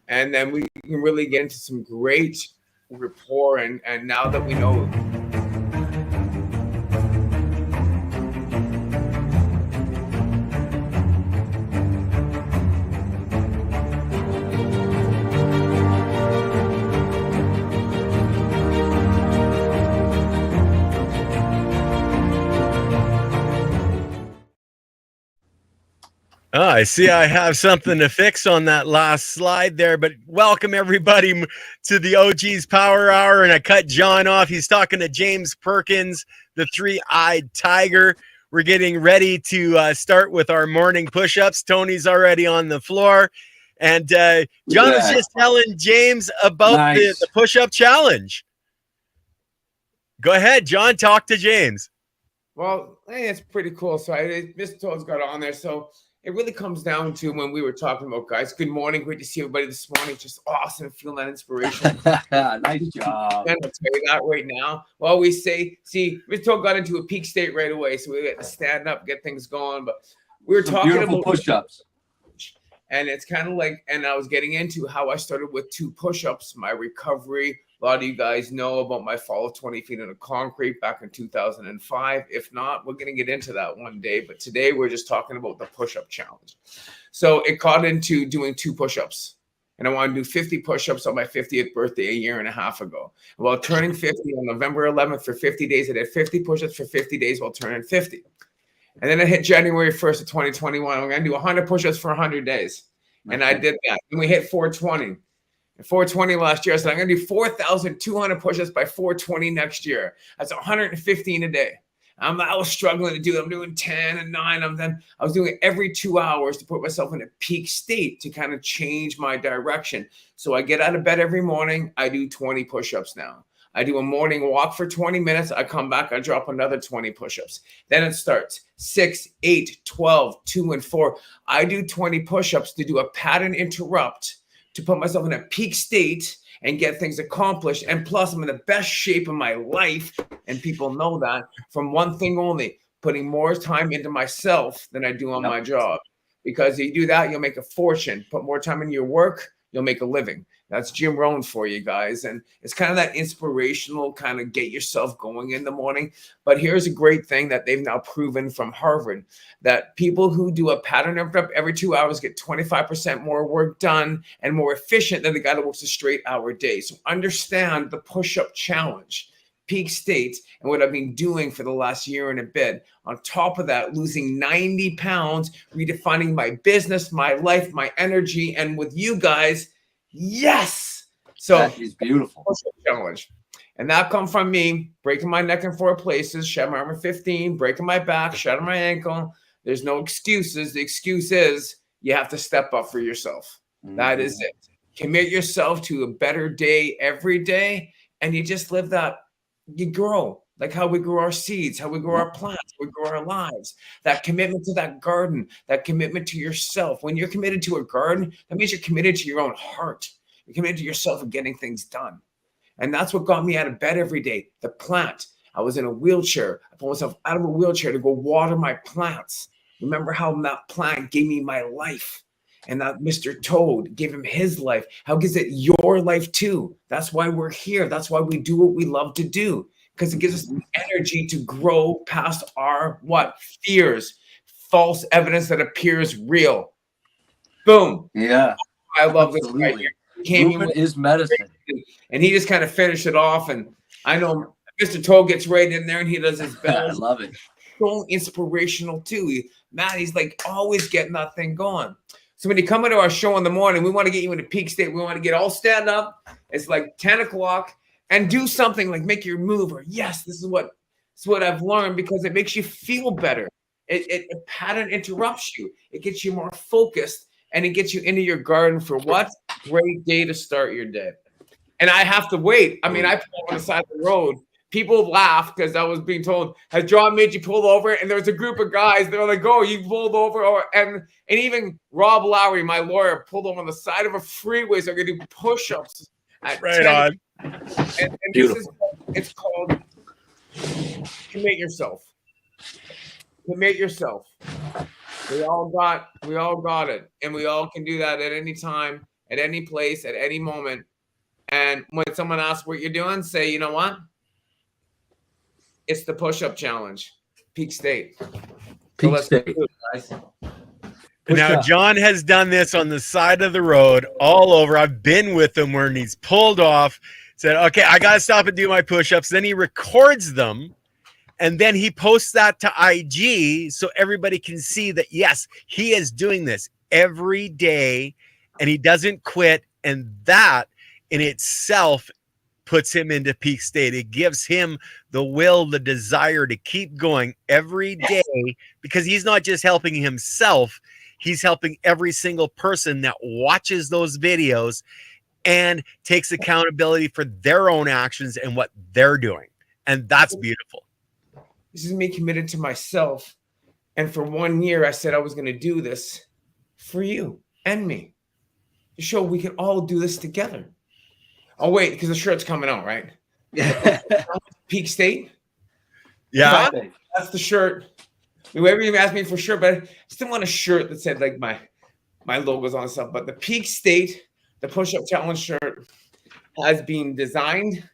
and then we can really get into some great rapport. And now that we know. Oh, I see I have something to fix on that last slide there, but welcome everybody to the OG's Power Hour. And I cut John off. He's talking to James Perkins, the three-eyed tiger. We're getting ready to start with our morning push-ups. Tony's already on the floor. And John was just telling James about the push-up challenge. Go ahead, John, talk to James. Well, hey, it's pretty cool. So Mr. Toad's got it on there. So it really comes down to when we were talking about, guys, good morning. Great to see everybody this morning. Just awesome. Feeling that inspiration. Nice job. And I'll tell you that right now. Well, we say, see, Mr. Toad got into a peak state right away. So we had to stand up, get things going. But we were talking about push-ups. And it's kind of like, and I was getting into how I started with 2 push-ups, my recovery. A lot of you guys know about my fall of 20 feet into concrete back in 2005. If not, we're going to get into that one day. But today we're just talking about the push-up challenge. So it caught into doing 2 push-ups. And I want to do 50 push-ups on my 50th birthday a year and a half ago. While turning 50 on November 11th for 50 days, I did 50 push-ups for 50 days while turning 50. And then I hit January 1st of 2021. I'm going to do 100 push-ups for 100 days. And I did that. And we hit 420. 420 last year. I said, I'm going to do 4,200 push-ups by 420 next year. That's 115 a day. I was struggling to do it. I'm doing 10 and 9. I was doing it every 2 hours to put myself in a peak state to kind of change my direction. So I get out of bed every morning. I do 20 push-ups now. I do a morning walk for 20 minutes. I come back. I drop another 20 push-ups. Then it starts 6, 8, 12, 2, and 4. I do 20 push-ups to do a pattern interrupt to put myself in a peak state and get things accomplished. And plus, I'm in the best shape of my life, and people know that, from one thing only, putting more time into myself than I do on my job. Because if you do that, you'll make a fortune. Put more time in your work, you'll make a living. That's Jim Rohn for you guys. And it's kind of that inspirational kind of get yourself going in the morning. But here's a great thing that they've now proven from Harvard, that people who do a pattern interrupt every 2 hours get 25% more work done and more efficient than the guy that works a straight hour day. So understand the push-up challenge, peak states, and what I've been doing for the last year and a bit. On top of that, losing 90 pounds, redefining my business, my life, my energy, and with you guys, yes. So that is beautiful. Challenge. And that come from me breaking my neck in 4 places, shattered my arm in 15, breaking my back, shattered my ankle. There's no excuses. The excuse is you have to step up for yourself. That is it. Commit yourself to a better day every day, and you just live that. You grow. Like how we grow our seeds, how we grow our plants, we grow our lives. That commitment to that garden, that commitment to yourself. When you're committed to a garden, that means you're committed to your own heart. You're committed to yourself and getting things done. And that's what got me out of bed every day. The plant. I was in a wheelchair. I pulled myself out of a wheelchair to go water my plants. Remember how that plant gave me my life. And that Mr. Toad gave him his life. How gives it your life too? That's why we're here. That's why we do what we love to do. Because it gives us the energy to grow past our fears, false evidence that appears real. Boom. Yeah. I love this guy here. Movement is medicine. And he just kind of finished it off. And I know Mr. Toad gets right in there and he does his best. I love it. So inspirational too. Matt, he's like always getting that thing going. So when you come into our show in the morning, we want to get you in a peak state. We want to get all stand up. It's like 10 o'clock. And do something like make your move, or yes, this is what I've learned, because it makes you feel better. It pattern interrupts you. It gets you more focused, and it gets you into your garden for what? Great day to start your day. And I have to wait. I mean, I pull on the side of the road. People laugh because I was being told, has John made you pull over? And there was a group of guys. They're like, oh, you pulled over. And even Rob Lowry, my lawyer, pulled over on the side of a freeway so I could do push-ups. Right on. And it's called commit yourself. Commit yourself. We all got it, and we all can do that at any time, at any place, at any moment. And when someone asks what you're doing, say, you know what? It's the push-up challenge, Peak State. Peak State. Guys. Now, John has done this on the side of the road all over. I've been with him where he's pulled off, said, okay, I got to stop and do my push-ups. Then he records them, and then he posts that to IG so everybody can see that, yes, he is doing this every day, and he doesn't quit. And that in itself puts him into peak state. It gives him the will, the desire to keep going every day, because he's not just helping himself, he's helping every single person that watches those videos and takes accountability for their own actions and what they're doing. And that's beautiful. This is me committed to myself. And for 1 year, I said I was going to do this for you and me to show we can all do this together. Oh, wait, because the shirt's coming out, right? Peak State? Yeah. That's the shirt. Whoever even asked me for a shirt, but I still want a shirt that said like my logos on and stuff. But the Peak State, the push-up challenge shirt has been designed.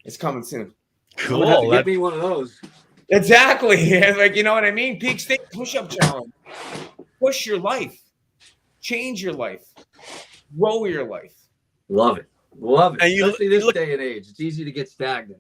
It's coming soon. Cool. Give me one of those. Exactly. Like, you know what I mean? Peak State push-up challenge. Push your life. Change your life. Grow your life. Love it. Love it. And Especially this day and age. It's easy to get stagnant.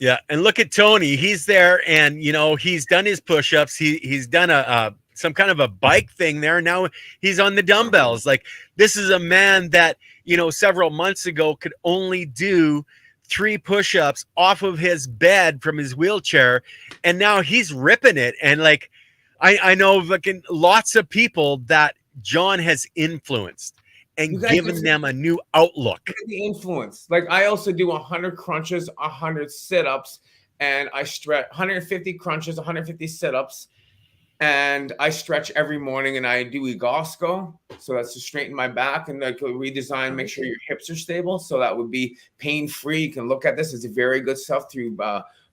Yeah, and look at Tony. He's there, and you know he's done his push-ups. He's done a some kind of a bike thing there. Now he's on the dumbbells. Like, this is a man that, you know, several months ago could only do 3 push-ups off of his bed from his wheelchair, and now he's ripping it. And like, I know like lots of people that John has influenced and given them a new outlook. The influence. Like, I also do 100 crunches, 100 sit-ups, and I stretch 150 crunches, 150 sit-ups, and I stretch every morning, and I do Egosco. So that's to straighten my back and like redesign, make sure your hips are stable. So that would be pain-free. You can look at this. It's very good stuff through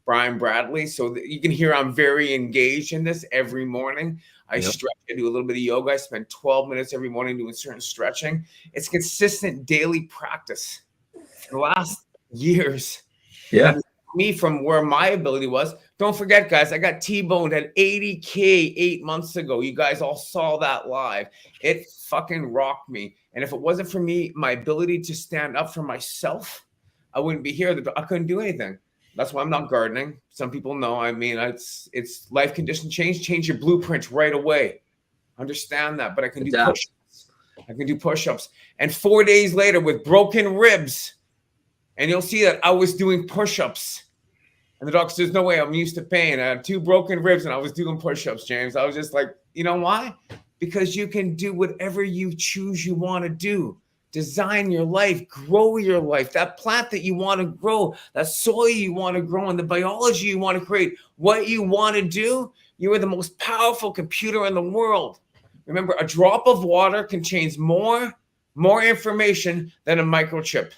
Brian Bradley. So that you can hear I'm very engaged in this every morning. I stretch, I do a little bit of yoga. I spend 12 minutes every morning doing certain stretching. It's consistent daily practice for the last years. Yeah. And me from where my ability was. Don't forget, guys, I got T-boned at 80K 8 months ago. You guys all saw that live. It fucking rocked me. And if it wasn't for me, my ability to stand up for myself, I wouldn't be here. I couldn't do anything. That's why I'm not gardening. Some people know. I mean, it's life condition change your blueprint right away. Understand that. But I can do push-ups. I can do push-ups. And 4 days later with broken ribs, and you'll see that I was doing push-ups. And the doctor says, no way, I'm used to pain. I had 2 broken ribs and I was doing push-ups, James. I was just like, you know why? Because you can do whatever you choose you want to do. Design your life, grow your life, that plant that you want to grow, that soil you want to grow, and the biology you want to create, what you want to do. You are the most powerful computer in the world. Remember, a drop of water can change more information than a microchip.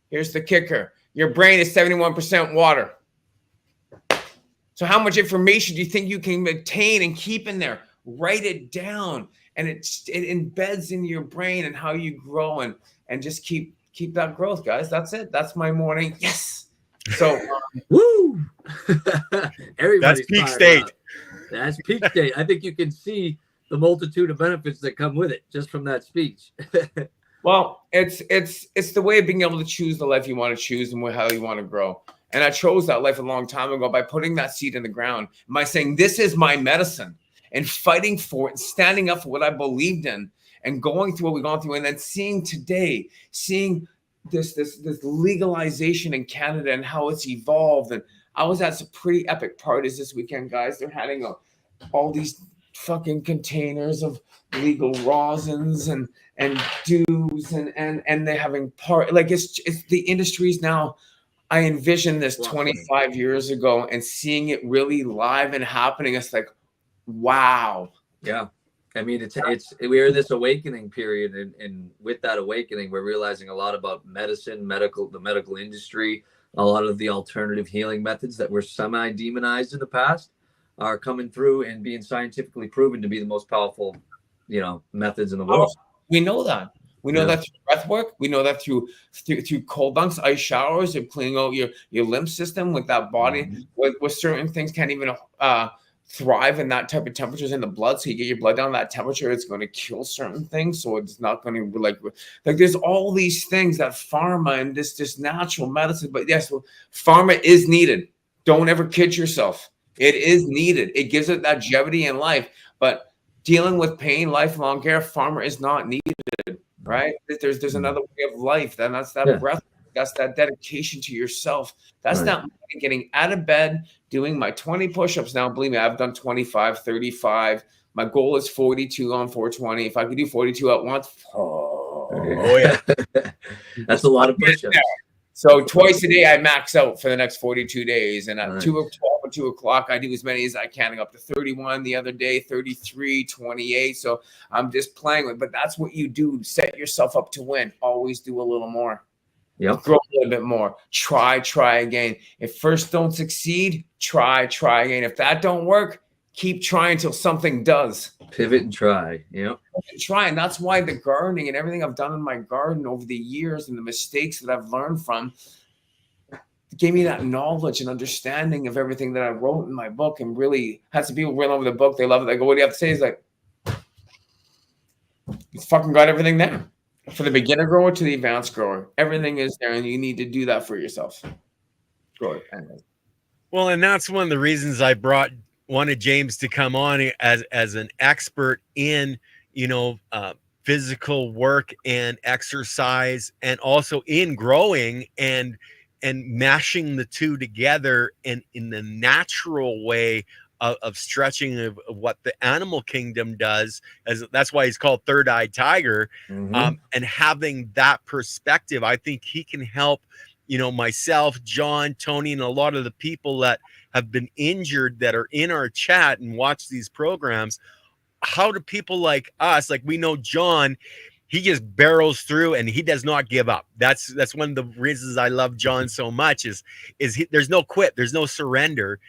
Here's the kicker. Your brain is 71% water. So how much information do you think you can maintain and keep in there? Write it down. And it embeds in your brain and how you grow and just keep that growth, guys. That's it. That's my morning. Yes. So, woo! That's peak state. That's peak state. I think you can see the multitude of benefits that come with it just from that speech. Well, it's the way of being able to choose the life you want to choose and how you want to grow. And I chose that life a long time ago by putting that seed in the ground, by saying, this is my medicine. And fighting for it, and standing up for what I believed in, and going through what we've gone through, and then seeing this legalization in Canada and how it's evolved. And I was at some pretty epic parties this weekend, guys. They're having all these fucking containers of legal rosins and dews, and they're having it's the industries now. I envisioned this 25 years ago, and seeing it really live and happening. It's like, wow. Yeah. I mean, we're in this awakening period, and with that awakening, we're realizing a lot about medicine, the medical industry, a lot of the alternative healing methods that were semi-demonized in the past are coming through and being scientifically proven to be the most powerful, methods in the world. We know that. We know that through breath work. We know that through cold dunks, ice showers, and cleaning out your lymph system with that body. With certain things can't even thrive in that type of temperatures in the blood. So you get your blood down that temperature, it's going to kill certain things. So it's not going to like there's all these things that pharma and this natural medicine. But yes, pharma is needed. Don't ever kid yourself. It is needed. It gives it that longevity in life. But dealing with pain, lifelong care, pharma is not needed. Right? There's another way of life. And that's that breath. That's that dedication to yourself. That's not getting out of bed, doing my 20 push-ups. Now, believe me, I've done 25, 35. My goal is 42 on 420. If I could do 42 at once, that's a lot of push-ups. So twice a day, I max out for the next 42 days. And at 12 or 2 o'clock, I do as many as I can, up to 31 the other day, 33, 28. So I'm just playing with, but that's what you do. Set yourself up to win. Always do a little more. Grow a little bit more. Try again. If first don't succeed, try again. If that don't work, keep trying until something does. Pivot and try. Try. And that's why the gardening and everything I've done in my garden over the years and the mistakes that I've learned from gave me that knowledge and understanding of everything that I wrote in my book. And really had some people read over the book. They love it. They go, what do you have to say? It's like, it's fucking got everything there. For the beginner grower to the advanced grower, everything is there, and you need to do that for yourself. Well, and that's one of the reasons I wanted James to come on as an expert in, physical work and exercise, and also in growing and mashing the two together in the natural way of stretching of what the animal kingdom does, as that's why he's called third-eyed tiger. And having that perspective, I think he can help, myself, John, Tony, and a lot of the people that have been injured that are in our chat and watch these programs. How do people like us, like we know John, he just barrels through and he does not give up. That's one of the reasons I love John so much is there's no quit, there's no surrender.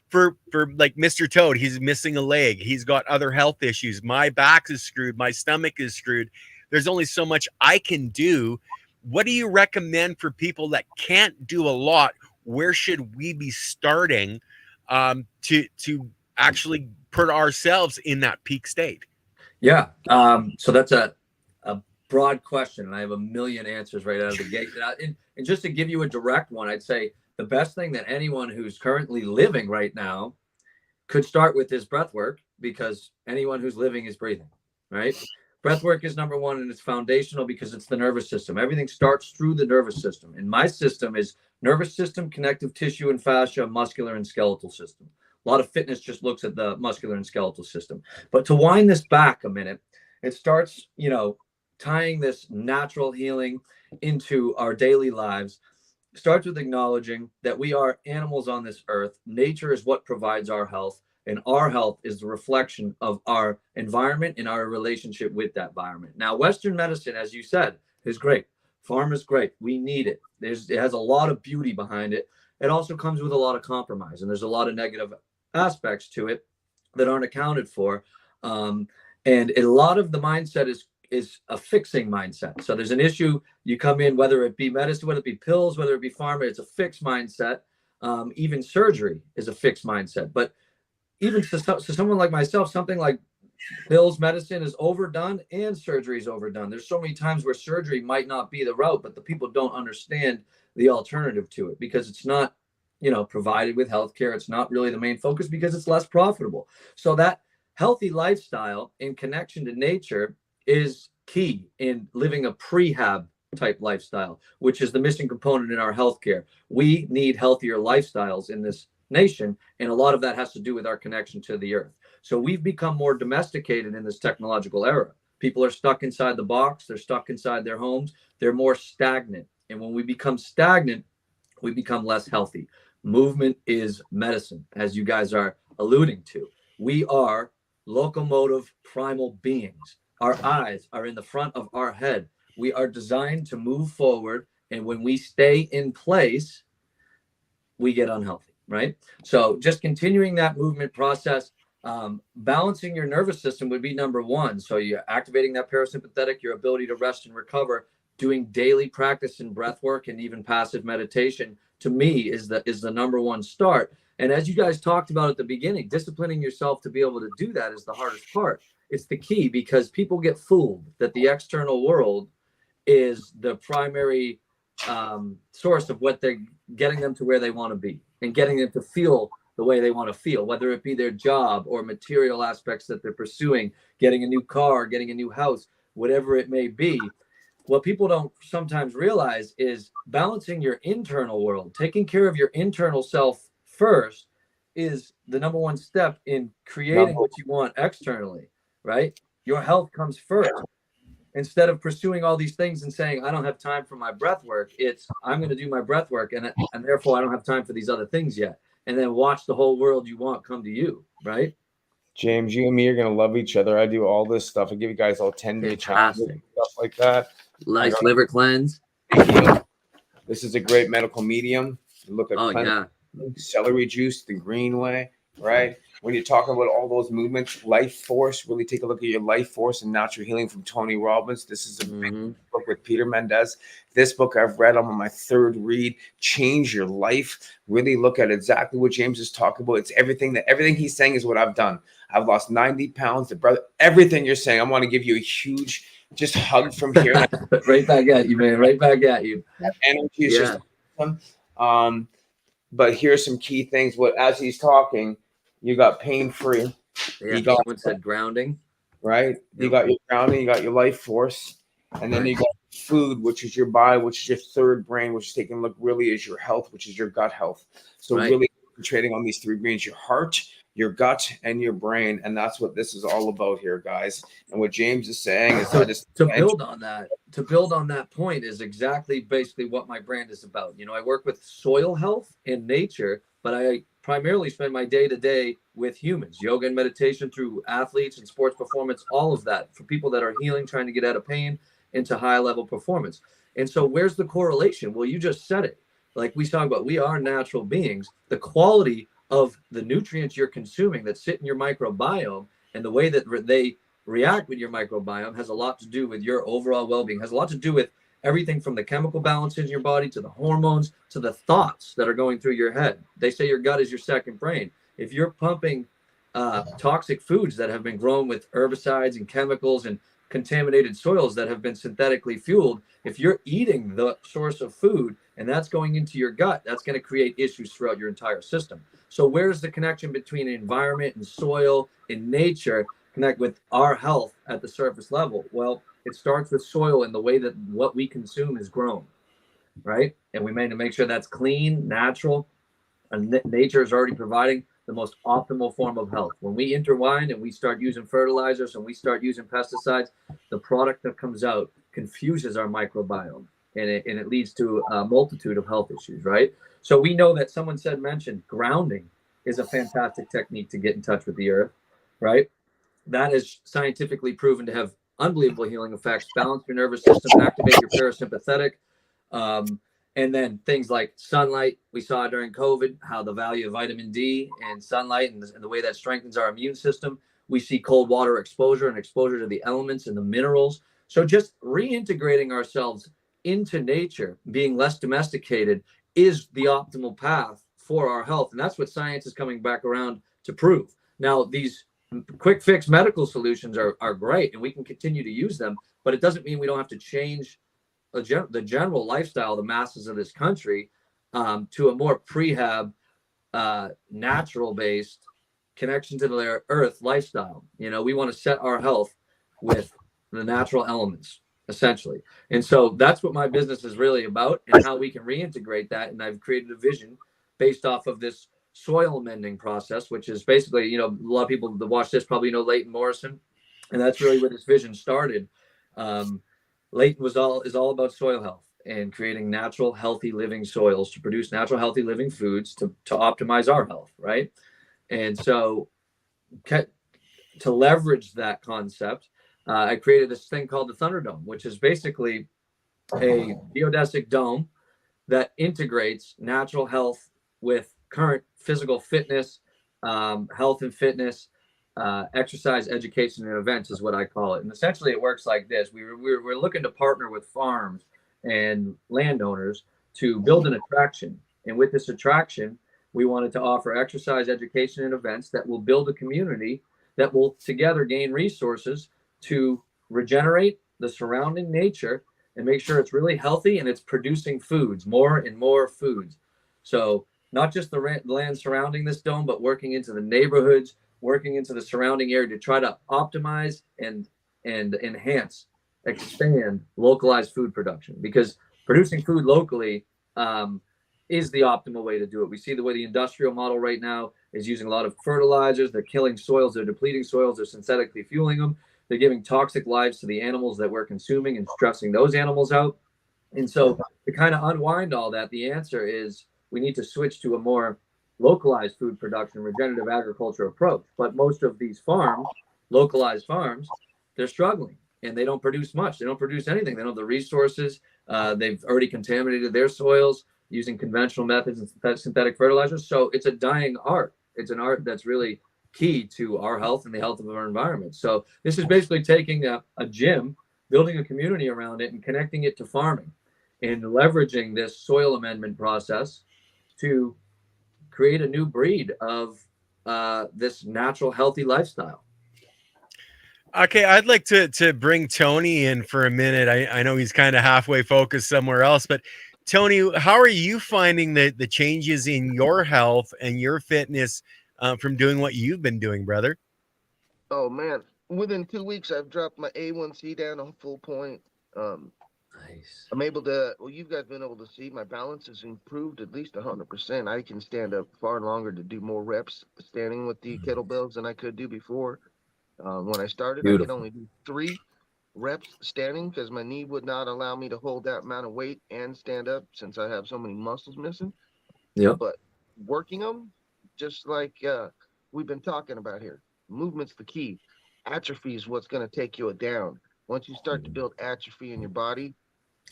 For like Mr. Toad, he's missing a leg. He's got other health issues. My back is screwed. My stomach is screwed. There's only so much I can do. What do you recommend for people that can't do a lot? Where should we be starting to actually put ourselves in that peak state? Yeah. So that's a broad question, and I have a million answers right out of the gate. And just to give you a direct one, I'd say the best thing that anyone who's currently living right now could start with is breath work, because anyone who's living is breathing, right? Breath work is number one, and it's foundational because it's the nervous system. Everything starts through the nervous system. And my system is nervous system, connective tissue and fascia, muscular and skeletal system. A lot of fitness just looks at the muscular and skeletal system. But to wind this back a minute, it starts, tying this natural healing into our daily lives. Starts with acknowledging that we are animals on this earth. Nature is what provides our health, and our health is the reflection of our environment and our relationship with that environment. Now, Western medicine, as you said, is great. Pharma is great. We need it. It has a lot of beauty behind it. It also comes with a lot of compromise, and there's a lot of negative aspects to it that aren't accounted for. And a lot of the mindset is a fixing mindset. So there's an issue, you come in, whether it be medicine, whether it be pills, whether it be pharma, it's a fixed mindset. Even surgery is a fixed mindset. But even to someone like myself, something like pills, medicine is overdone and surgery is overdone. There's so many times where surgery might not be the route, but the people don't understand the alternative to it because it's not, provided with healthcare. It's not really the main focus because it's less profitable. So that healthy lifestyle in connection to nature is key in living a prehab type lifestyle, which is the missing component in our healthcare. We need healthier lifestyles in this nation, and a lot of that has to do with our connection to the earth. So we've become more domesticated in this technological era. People are stuck inside the box. They're stuck inside their homes. They're more stagnant. And when we become stagnant, we become less healthy. Movement is medicine, as you guys are alluding to. We are locomotive primal beings. Our eyes are in the front of our head. We are designed to move forward. And when we stay in place, we get unhealthy, right? So just continuing that movement process, Balancing your nervous system would be number one. So you're activating that parasympathetic, your ability to rest and recover, doing daily practice in breath work and even passive meditation, to me is the number one start. And as you guys talked about at the beginning, disciplining yourself to be able to do that is the hardest part. It's the key, because people get fooled that the external world is the primary source of what they're getting them to where they want to be and getting them to feel the way they want to feel, whether it be their job or material aspects that they're pursuing, getting a new car, getting a new house, whatever it may be. What people don't sometimes realize is balancing your internal world, taking care of your internal self first, is the number one step in creating what you want externally, right? Your health comes first. Instead of pursuing all these things and saying, I don't have time for my breath work, it's I'm going to do my breath work, and therefore I don't have time for these other things yet. And then watch the whole world you want come to you, right? James, you and me are going to love each other. I do all this stuff. I give you guys all 10-day challenges and stuff like that. Nice liver cleanse. This is a great medical medium. Look at celery juice the green way, right? When you're talking about all those movements, life force, really take a look at your life force and natural healing from Tony Robbins. This is a big book with Peter Mendez. This book I've read, I'm on my third read. Change your life. Really look at exactly what James is talking about. It's everything he's saying is what I've done. I've lost 90 pounds. Everything you're saying, I want to give you a huge just hug from here. Right back at you, man. Right back at you. That energy is just awesome. But here's some key things. As he's talking, you got pain-free. Yeah, someone said grounding. Right? Yep. You got your grounding, you got your life force, and then you got food, which is your body, which is your third brain, which is taking a look really is your health, which is your gut health. So really concentrating on these three brains, your heart, your gut, and your brain. And that's what this is all about here, guys. And what James is saying is to build on that point is exactly basically what my brand is about. You know, I work with soil health and nature, but I primarily spend my day-to-day with humans, yoga and meditation through athletes and sports performance, all of that for people that are healing, trying to get out of pain into high-level performance. And so where's the correlation? Well, you just said it. Like we talk about, we are natural beings. The quality of the nutrients you're consuming that sit in your microbiome and the way that they react with your microbiome has a lot to do with your overall well-being, has a lot to do with everything from the chemical balance in your body to the hormones to the thoughts that are going through your head. They say your gut is your second brain. If you're pumping toxic foods that have been grown with herbicides and chemicals and contaminated soils that have been synthetically fueled, if you're eating the source of food and that's going into your gut, that's going to create issues throughout your entire system. So where's the connection between environment and soil and nature connect with our health at the surface level? Well, it starts with soil and the way that what we consume is grown, right? And we need to make sure that's clean, natural, and nature is already providing the most optimal form of health. When we intertwine and we start using fertilizers and we start using pesticides, the product that comes out confuses our microbiome, and it leads to a multitude of health issues, right? So we know that someone mentioned grounding is a fantastic technique to get in touch with the earth, right? That is scientifically proven to have unbelievable healing effects, balance your nervous system, activate your parasympathetic. And then things like sunlight, we saw during COVID, how the value of vitamin D and sunlight and the way that strengthens our immune system. We see cold water exposure and exposure to the elements and the minerals. So just reintegrating ourselves into nature, being less domesticated, is the optimal path for our health. And that's what science is coming back around to prove. Now, these quick fix medical solutions are great, and we can continue to use them, but it doesn't mean we don't have to change the general lifestyle of the masses of this country to a more prehab, natural-based connection to the earth lifestyle. You know, we want to set our health with the natural elements, essentially. And so that's what my business is really about, and how we can reintegrate that. And I've created a vision based off of this soil mending process, which is basically, you know, a lot of people that watch this probably know Leighton Morrison, and that's really where this vision started. Leighton is all about soil health and creating natural, healthy living soils to produce natural, healthy living foods to optimize our health, right? And so to leverage that concept, I created this thing called the Thunderdome, which is basically a geodesic dome that integrates natural health with current physical fitness, health and fitness, exercise education and events is what I call it. And essentially it works like this. We're looking to partner with farms and landowners to build an attraction. And with this attraction, we wanted to offer exercise education and events that will build a community that will together gain resources to regenerate the surrounding nature and make sure it's really healthy and it's producing foods, more and more foods. So not just the land surrounding this dome, but working into the neighborhoods, working into the surrounding area to try to optimize and enhance, expand localized food production, because producing food locally is the optimal way to do it. We see the way the industrial model right now is using a lot of fertilizers. They're killing soils, they're depleting soils, they're synthetically fueling them. They're giving toxic lives to the animals that we're consuming and stressing those animals out. And so to kind of unwind all that, the answer is we need to switch to a more localized food production, regenerative agriculture approach. But most of these farms, localized farms, they're struggling and they don't produce much. They don't produce anything. They don't have the resources. They've already contaminated their soils using conventional methods and synthetic fertilizers. So it's a dying art. It's an art that's really key to our health and the health of our environment. So this is basically taking a gym, building a community around it and connecting it to farming and leveraging this soil amendment process to create a new breed of this natural, healthy lifestyle. Okay, I'd like to bring Tony in for a minute. I know he's kind of halfway focused somewhere else, but Tony, how are you finding the changes in your health and your fitness from doing what you've been doing, brother? Oh man, within 2 weeks, I've dropped my A1C down a full point. Nice. I'm able to, well, you guys been able to see my balance has improved at least 100%. I can stand up far longer to do more reps standing with the kettlebells than I could do before. When I started, Beautiful. I could only do 3 reps standing because my knee would not allow me to hold that amount of weight and stand up since I have so many muscles missing. Yeah. But working them, just like we've been talking about here, movement's the key. Atrophy is what's going to take you down. Once you start to build atrophy in your body,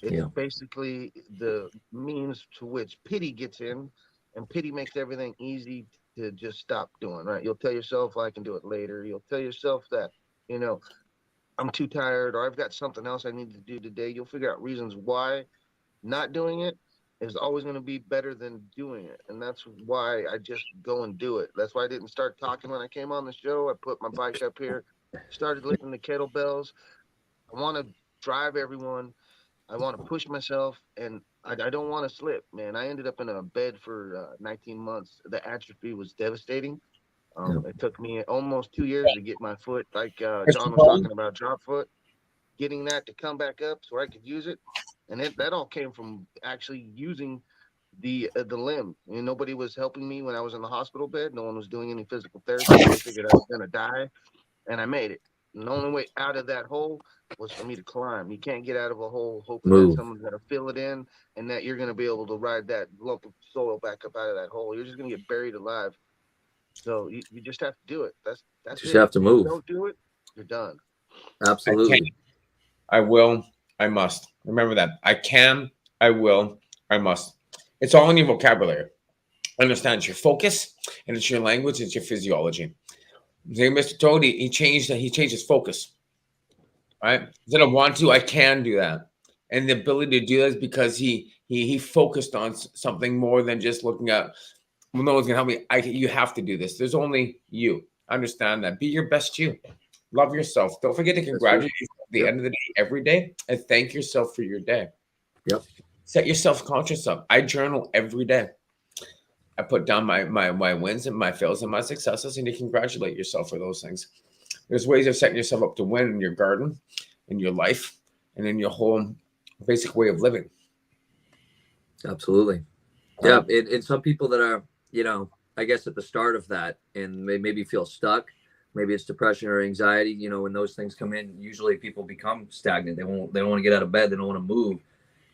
it's basically the means to which pity gets in, and pity makes everything easy to just stop doing, right? You'll tell yourself, I can do it later. You'll tell yourself that, I'm too tired or I've got something else I need to do today. You'll figure out reasons why not doing it is always going to be better than doing it. And that's why I just go and do it. That's why I didn't start talking when I came on the show. I put my bike up here, started lifting the kettlebells. I want to drive everyone. I want to push myself, and I don't want to slip, man. I ended up in a bed for 19 months. The atrophy was devastating. It took me almost 2 years to get my foot, like John was talking about, drop foot, getting that to come back up so I could use it. And that all came from actually using the limb. Nobody was helping me when I was in the hospital bed. No one was doing any physical therapy. They figured I was going to die, and I made it. And the only way out of that hole was for me to climb. You can't get out of a hole hoping that someone's going to fill it in and that you're going to be able to ride that lump of soil back up out of that hole. You're just going to get buried alive. So you just have to do it. That's just it. have to move. If you don't do it, you're done. Absolutely. I will. I must. Remember that. I can. I will. I must. It's all in your vocabulary. Understand it's your focus and it's your language. It's your physiology. Mr. Toady, he changed his focus. Right? Instead of want to, I can do that. And the ability to do that is because he focused on something more than just looking at, well, no one's gonna help me. You have to do this. There's only you. Understand that. Be your best you. Love yourself. Don't forget to congratulate yourself at the end of the day every day and thank yourself for your day. Yep. Set your self-conscious up. I journal every day. I put down my wins and my fails and my successes, and you congratulate yourself for those things. There's ways of setting yourself up to win in your garden, in your life, and in your whole basic way of living. Absolutely. Yeah. And some people that are, I guess at the start of that and maybe feel stuck, maybe it's depression or anxiety, when those things come in, usually people become stagnant. They don't want to get out of bed. They don't want to move.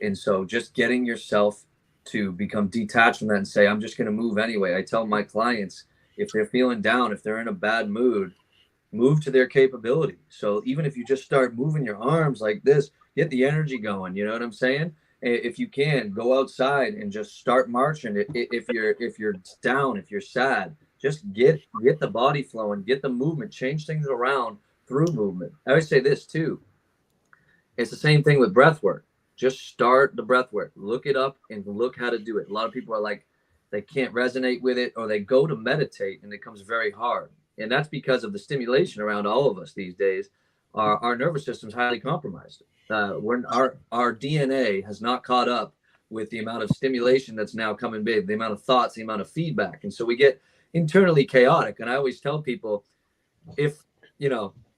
And so just getting yourself to become detached from that and say, I'm just going to move anyway. I tell my clients, if they're feeling down, if they're in a bad mood, move to their capability. So even if you just start moving your arms like this, get the energy going. You know what I'm saying? If you can, go outside and just start marching. If you're down, if you're sad, Just get the body flowing, get the movement, change things around through movement. I always say this too. It's the same thing with breath work. Just start the breath work. Look it up and look how to do it. A lot of people are like, they can't resonate with it, or they go to meditate and it becomes very hard. And that's because of the stimulation around all of us these days. Our nervous system is highly compromised. When our DNA has not caught up with the amount of stimulation that's now coming big, the amount of thoughts, the amount of feedback. And so we get internally chaotic. And I always tell people, if,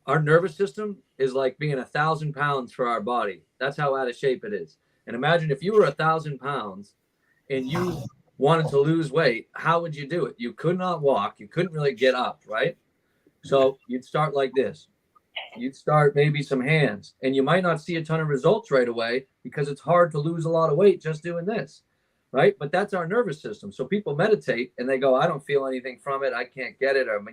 our nervous system is like being 1,000 pounds for our body. That's how out of shape it is. And imagine if you were 1,000 pounds and you wanted to lose weight, how would you do it? You could not walk. You couldn't really get up, right? So you'd start like this. You'd start maybe some hands, and you might not see a ton of results right away because it's hard to lose a lot of weight just doing this, right? But that's our nervous system. So people meditate and they go, I don't feel anything from it. I can't get it. Or,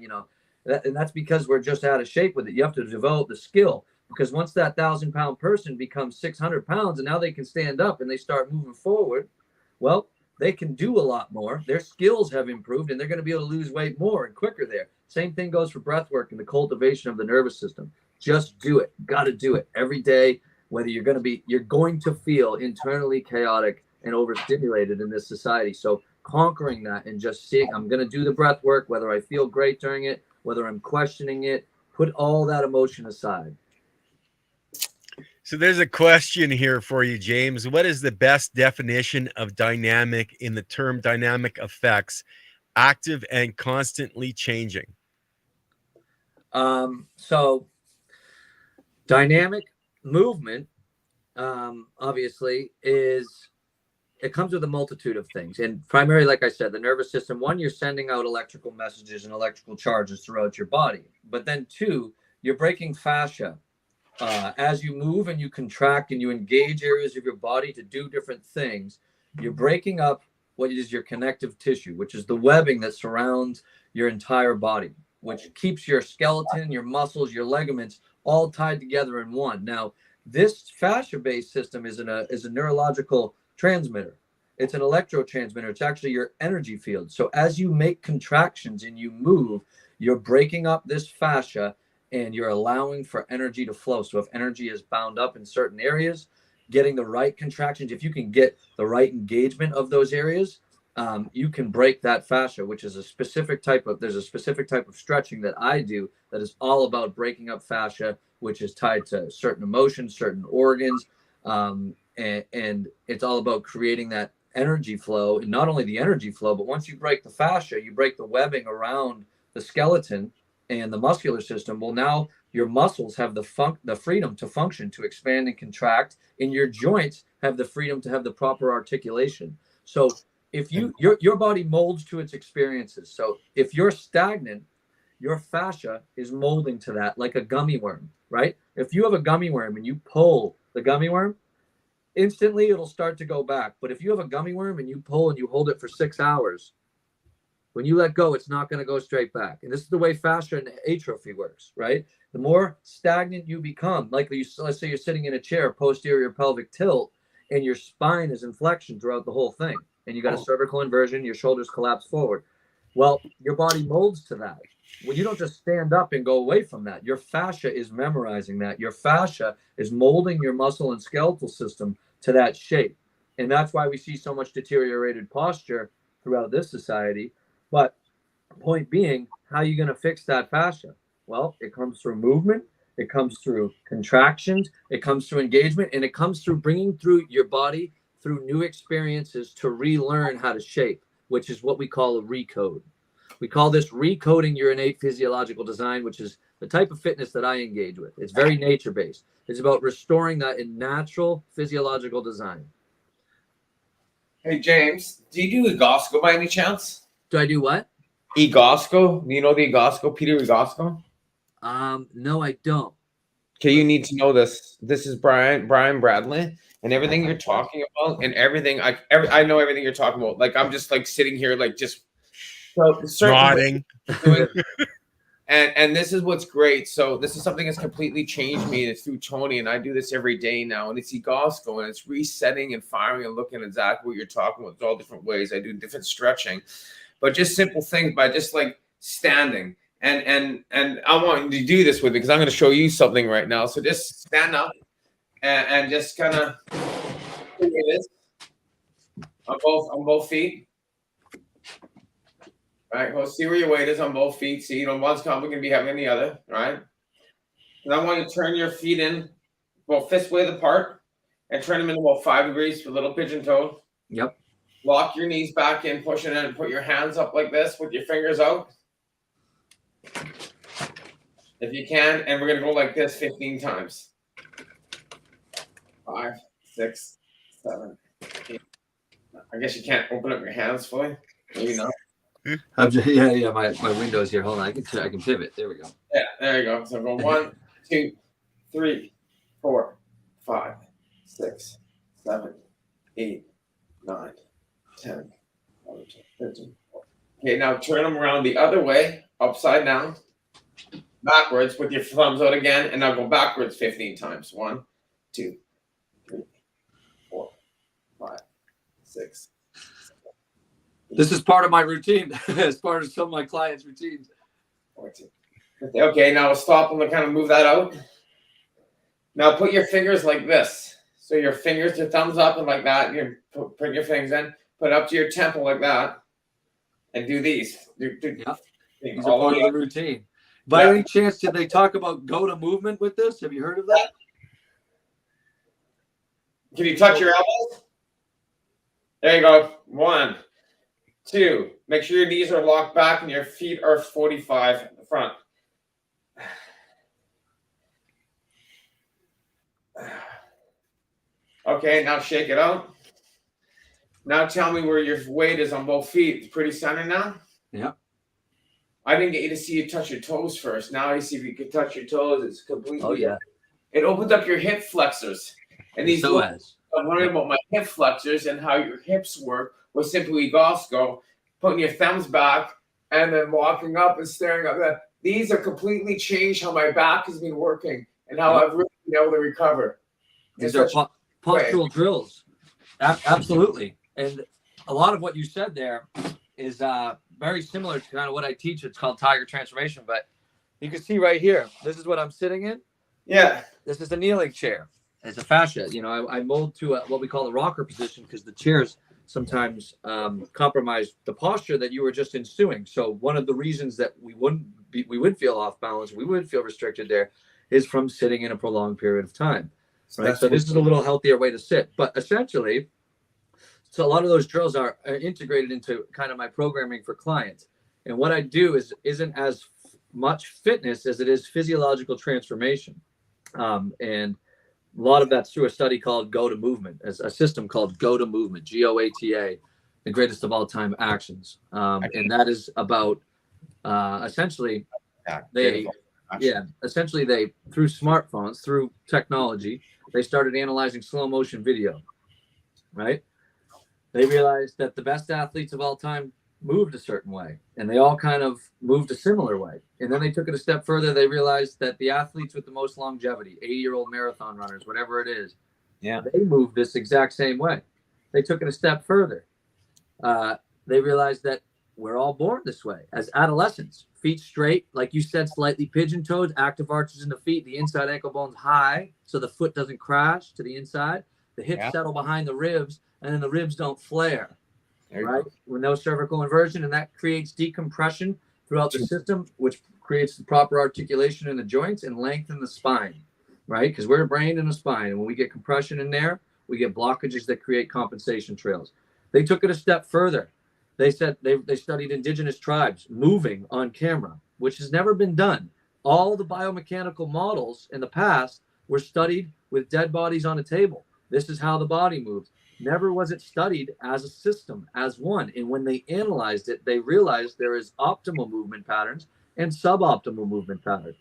and that's because we're just out of shape with it. You have to develop the skill, because once that 1,000-pound person becomes 600 pounds and now they can stand up and they start moving forward, well, they can do a lot more. Their skills have improved and they're going to be able to lose weight more and quicker there. Same thing goes for breath work and the cultivation of the nervous system. Just do it. Got to do it every day, whether you're going to feel internally chaotic and overstimulated in this society. So conquering that and just seeing, I'm going to do the breath work, whether I feel great during it, whether I'm questioning it, put all that emotion aside. So there's a question here for you, James. What is the best definition of dynamic in the term dynamic effects, active and constantly changing? So dynamic movement, obviously, it comes with a multitude of things. And primarily, like I said, the nervous system, one, you're sending out electrical messages and electrical charges throughout your body. But then two, you're breaking fascia. As you move and you contract and you engage areas of your body to do different things, you're breaking up what is your connective tissue, which is the webbing that surrounds your entire body, which keeps your skeleton, your muscles, your ligaments all tied together in one. Now, this fascia-based system is a neurological transmitter. It's an electrotransmitter. It's actually your energy field. So as you make contractions and you move, you're breaking up this fascia and you're allowing for energy to flow. So if energy is bound up in certain areas, getting the right contractions, if you can get the right engagement of those areas, you can break that fascia, which is there's a specific type of stretching that I do that is all about breaking up fascia, which is tied to certain emotions, certain organs. And it's all about creating that energy flow, and not only the energy flow, but once you break the fascia, you break the webbing around the skeleton and the muscular system. Well, now your muscles have the freedom to function, to expand and contract, and your joints have the freedom to have the proper articulation. So if your body molds to its experiences. So if you're stagnant, your fascia is molding to that, like a gummy worm, right? If you have a gummy worm and you pull the gummy worm, instantly it'll start to go back. But if you have a gummy worm and you pull and you hold it for 6 hours, when you let go, it's not going to go straight back. And this is the way fascia and atrophy works, right? The more stagnant you become, like let's say you're sitting in a chair, posterior pelvic tilt, and your spine is in flexion throughout the whole thing, and you got a cervical inversion, your shoulders collapse forward. Well, your body molds to that. Well, you don't just stand up and go away from that. Your fascia is memorizing that. Your fascia is molding your muscle and skeletal system to that shape. And that's why we see so much deteriorated posture throughout this society. But point being, how are you going to fix that fascia? Well, it comes through movement. It comes through contractions. It comes through engagement. And it comes through bringing through your body through new experiences to relearn how to shape, which is what we call a recode. We call this recoding your innate physiological design, which is the type of fitness that I engage with. It's very nature-based. It's about restoring that in natural physiological design. Hey, James, do you do Egosco by any chance? Do I do what? Egosco? Do you know the Egosco, Peter Egosco? No, I don't. Okay, you need to know this. This is Brian Bradley, and everything you're talking about, and everything I know everything you're talking about. Like I'm just like sitting here, like just nodding. And this is what's great. So this is something that's completely changed me, and it's through Tony, and I do this every day now. And it's Egosco, and it's resetting and firing and looking at exactly what you're talking about. It's all different ways. I do different stretching. but just simple things by just like standing. And I want you to do this with me because I'm going to show you something right now. So just stand up and just kind of do this on both feet. All right, go see where your weight is on both feet. See, one's coming can be heavier than the other, right? And I want you to turn your feet in about fist width apart and turn them in about 5 degrees for a little pigeon toe. Yep. Lock your knees back in, push it in, and put your hands up like this with your fingers out. If you can, and we're going to go like this 15 times. 5, 6, 7, 8. I guess you can't open up your hands fully. Maybe not. Yeah. My window's here. Hold on. I can pivot. There we go. Yeah, there you go. So go 1, 2, 3, 4, 5, 6, 7, 8, 9, 10, 11, 12, 13, 14. Okay, now turn them around the other way, upside down, backwards with your thumbs out again, and now go backwards 15 times. 1, 2, 3, 4, 5, 6. This is part of my routine. As part of some of my clients' routines. 14. Okay, now stop and kind of move that out. Now put your fingers like this. So your fingers, your thumbs up and like that. You put your fingers in, put it up to your temple like that, and do these. These are part of the routine. By any chance, did they talk about go-to movement with this? Have you heard of that? Can you touch your elbows? There you go. 1, 2. Make sure your knees are locked back and your feet are 45 at the front. Okay, now shake it out. Now tell me where your weight is on both feet. It's pretty center now? Yeah. I didn't get you to see you touch your toes first. Now I see if you can touch your toes. It's completely. Oh, yeah. It opens up your hip flexors. And these I'm wondering about my hip flexors and how your hips work with simply Gosco, putting your thumbs back and then walking up and staring up. These are completely changed how my back has been working and how I've really been able to recover. These are postural drills. Absolutely. And a lot of what you said there is very similar to kind of what I teach. It's called Tiger Transformation. But you can see right here, this is what I'm sitting in. Yeah. This is a kneeling chair. It's a fascia. I mold to what we call the rocker position because the chairs sometimes compromise the posture that you were just ensuing. So one of the reasons that we would feel off balance, we would feel restricted there, is from sitting in a prolonged period of time. Right. So this is a little healthier way to sit. But essentially, so a lot of those drills are integrated into kind of my programming for clients. And what I do isn't as much fitness as it is physiological transformation. And a lot of that's through a study called Go to Movement, as a system called Go to Movement, GOATA, the greatest of all time actions. And that is about essentially they through smartphones, through technology, they started analyzing slow motion video, right? They realized that the best athletes of all time moved a certain way, and they all kind of moved a similar way. And then they took it a step further. They realized that the athletes with the most longevity, 80-year-old marathon runners, whatever it is, they moved this exact same way. They took it a step further. They realized that we're all born this way as adolescents. Feet straight, like you said, slightly pigeon-toed, active arches in the feet, the inside ankle bones high so the foot doesn't crash to the inside. The hips settle behind the ribs, and then the ribs don't flare, right? With no cervical inversion, and that creates decompression throughout the system, which creates the proper articulation in the joints and length in the spine, right? Because we're a brain and a spine, and when we get compression in there, we get blockages that create compensation trails. They took it a step further. They said they studied indigenous tribes moving on camera, which has never been done. All the biomechanical models in the past were studied with dead bodies on a table. This is how the body moves. Never was it studied as a system, as one. And when they analyzed it, they realized there is optimal movement patterns and suboptimal movement patterns.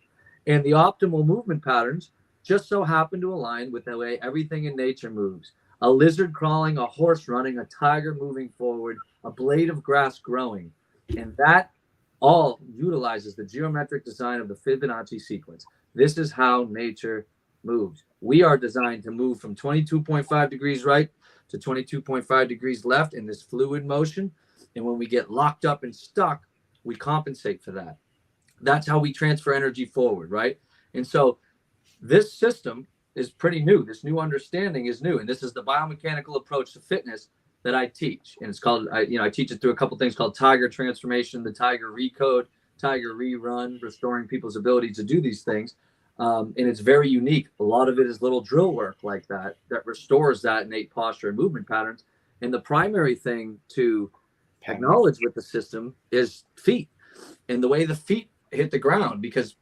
And the optimal movement patterns just so happen to align with the way everything in nature moves. A lizard crawling, a horse running, a tiger moving forward, a blade of grass growing. And that all utilizes the geometric design of the Fibonacci sequence. This is how nature moves. We are designed to move from 22.5 degrees right to 22.5 degrees left in this fluid motion. And when we get locked up and stuck, we compensate for that. That's how we transfer energy forward, right? And so this system is pretty new. This new understanding is new. And this is the biomechanical approach to fitness that I teach. And it's called, I teach it through a couple things called Tiger Transformation, the Tiger Recode, Tiger Rerun, restoring people's ability to do these things. And it's very unique. A lot of it is little drill work like that restores that innate posture and movement patterns. And the primary thing to acknowledge with the system is feet and the way the feet hit the ground. Because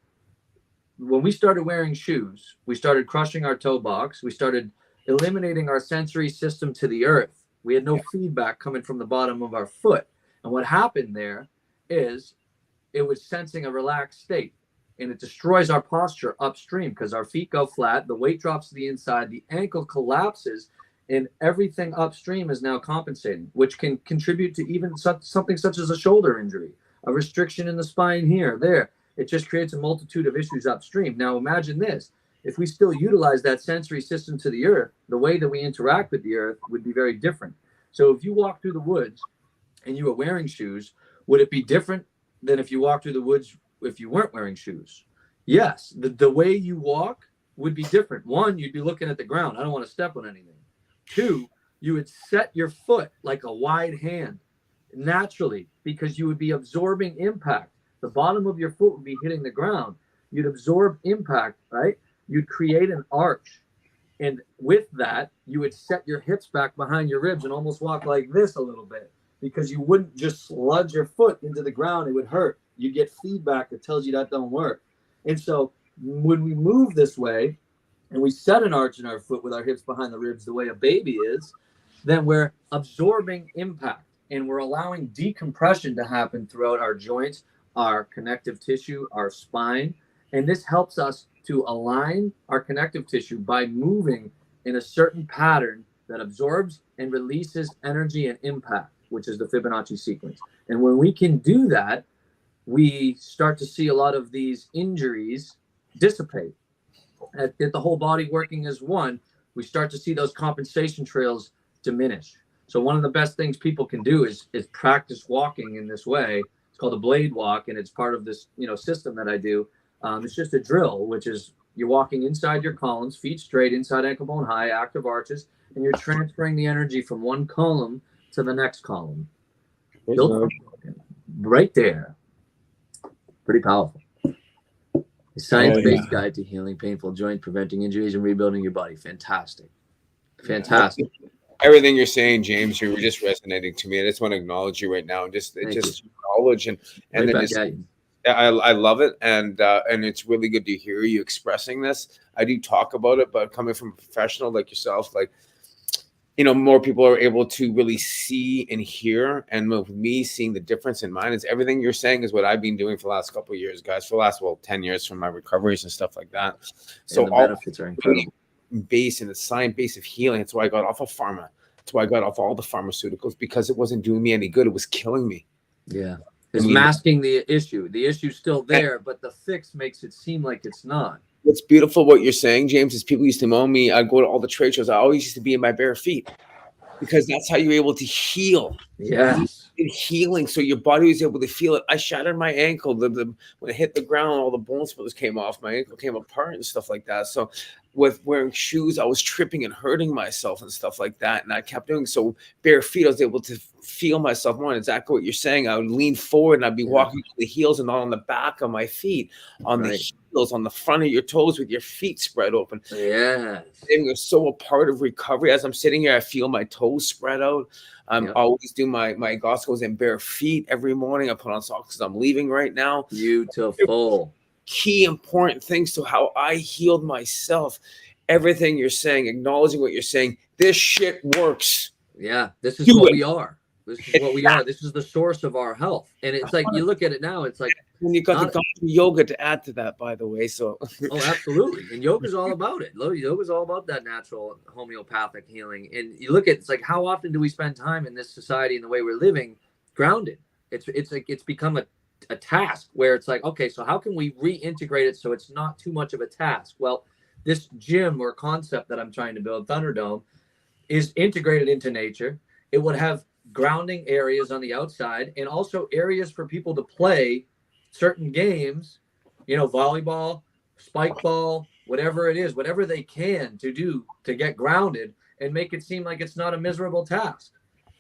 when we started wearing shoes, we started crushing our toe box. We started eliminating our sensory system to the earth. We had no feedback coming from the bottom of our foot. And what happened there is it was sensing a relaxed state. And it destroys our posture upstream because our feet go flat, the weight drops to the inside, the ankle collapses, and everything upstream is now compensating, which can contribute to even something such as a shoulder injury, a restriction in the spine here, there. It just creates a multitude of issues upstream. Now imagine this. If we still utilize that sensory system to the earth, the way that we interact with the earth would be very different. So if you walk through the woods and you were wearing shoes, would it be different than if you walked through the woods if you weren't wearing shoes? Yes, the way you walk would be different. One, you'd be looking at the ground. I don't want to step on anything. Two, you would set your foot like a wide hand naturally because you would be absorbing impact. The bottom of your foot would be hitting the ground. You'd absorb impact, right? You'd create an arch. And with that, you would set your hips back behind your ribs and almost walk like this a little bit because you wouldn't just sludge your foot into the ground. It would hurt. You get feedback that tells you that don't work. And so when we move this way and we set an arch in our foot with our hips behind the ribs the way a baby is, then we're absorbing impact and we're allowing decompression to happen throughout our joints, our connective tissue, our spine. And this helps us to align our connective tissue by moving in a certain pattern that absorbs and releases energy and impact, which is the Fibonacci sequence. And when we can do that, we start to see a lot of these injuries dissipate. At the whole body working as one, we start to see those compensation trails diminish. So one of the best things people can do is practice walking in this way. It's called a blade walk, and it's part of this system that I do. It's just a drill, which is you're walking inside your columns, feet straight, inside ankle bone high, active arches, and you're transferring the energy from one column to the next column. Right there. Pretty powerful. A science-based guide to healing painful joint, preventing injuries, and rebuilding your body. Fantastic. Fantastic. Everything you're saying, James, you were just resonating to me. I just want to acknowledge you right now. And just knowledge and right then just, I love it. And it's really good to hear you expressing this. I do talk about it, but coming from a professional like yourself, like, more people are able to really see and hear. And with me seeing the difference in mine, is everything you're saying is what I've been doing for the last couple of years, guys, for the last, 10 years from my recoveries and stuff like that. So the benefits are incredible. Base and the science base of healing. That's why I got off of pharma. That's why I got off all the pharmaceuticals, because it wasn't doing me any good. It was killing me. Yeah. It's masking the issue. The issue's still there, but the fix makes it seem like it's not. What's beautiful what you're saying, James, is people used to moan me. I'd go to all the trade shows. I always used to be in my bare feet because that's how you're able to heal. Yes. Healing. So your body was able to feel it. I shattered my ankle. When it hit the ground, all the bone spurs came off. My ankle came apart and stuff like that. So with wearing shoes, I was tripping and hurting myself and stuff like that. And I kept doing so bare feet. I was able to feel myself more. And exactly what you're saying. I would lean forward and I'd be walking to the heels and not on the back of my feet, on the heels, on the front of your toes with your feet spread open. Yeah. It was so a part of recovery. As I'm sitting here, I feel my toes spread out. I always do my Goscos in bare feet every morning. I put on socks because I'm leaving right now. Beautiful. Key important things to how I healed myself. Everything you're saying, acknowledging what you're saying. This shit works. Yeah, this is what we are. This is what we are. This is the source of our health. And it's like, you look at it now, it's like. And you got the yoga to add to that, by the way. So. Oh, absolutely. And yoga is all about it. Yoga is all about that natural homeopathic healing. And you look at, it's like, how often do we spend time in this society and the way we're living grounded? It's like, it's become a task where it's like, okay, so how can we reintegrate it so it's not too much of a task? Well, this gym or concept that I'm trying to build, Thunderdome, is integrated into nature. It would have grounding areas on the outside, and also areas for people to play certain games, volleyball, spike ball, whatever it is, whatever they can to do to get grounded and make it seem like it's not a miserable task.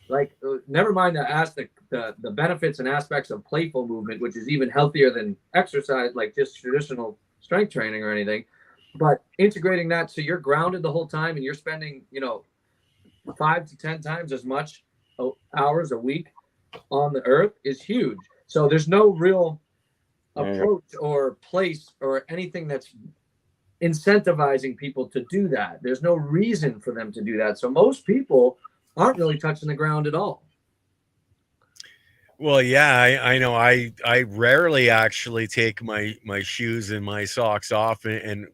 Like, never mind to ask the benefits and aspects of playful movement, which is even healthier than exercise, like just traditional strength training or anything. But integrating that so you're grounded the whole time and you're spending, 5 to 10 times as much hours a week on the earth is huge. So there's no real approach or place or anything that's incentivizing people to do that. There's no reason for them to do that. So most people aren't really touching the ground at all. Well, yeah, I know. I rarely actually take my shoes and my socks off and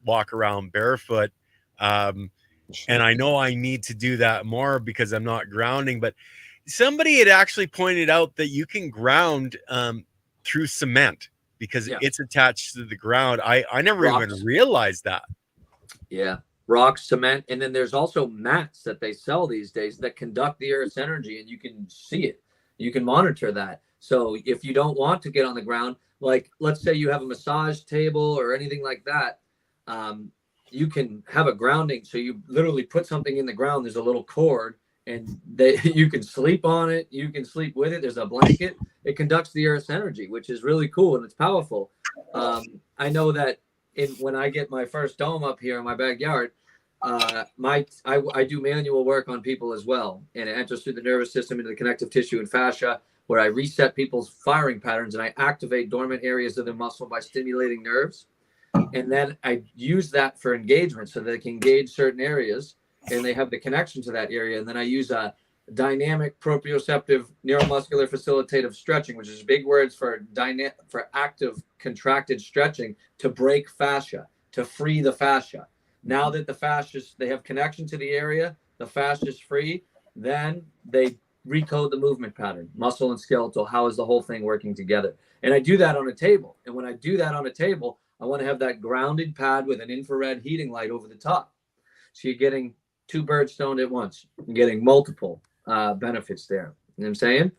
walk around barefoot. And I know I need to do that more because I'm not grounding. But somebody had actually pointed out that you can ground through cement because it's attached to the ground. I never even realized that. Yeah. Rock, cement, and then there's also mats that they sell these days that conduct the Earth's energy, and you can see it. You can monitor that. So if you don't want to get on the ground, like let's say you have a massage table or anything like that, you can have a grounding. So you literally put something in the ground. There's a little cord, and you can sleep on it. You can sleep with it. There's a blanket. It conducts the Earth's energy, which is really cool, and it's powerful. I know that when I get my first dome up here in my backyard, I do manual work on people as well, and it enters through the nervous system into the connective tissue and fascia, where I reset people's firing patterns and I activate dormant areas of their muscle by stimulating nerves, and then I use that for engagement so that they can engage certain areas and they have the connection to that area, and then I use a dynamic proprioceptive neuromuscular facilitative stretching, which is big words for active contracted stretching to break fascia, to free the fascia. Now that the fascia, they have connection to the area, the fascia is free, then they recode the movement pattern, muscle and skeletal. How is the whole thing working together? And I do that on a table. And when I do that on a table, I want to have that grounded pad with an infrared heating light over the top. So you're getting 2 birds stoned at once. You're getting multiple benefits there. You know what I'm saying?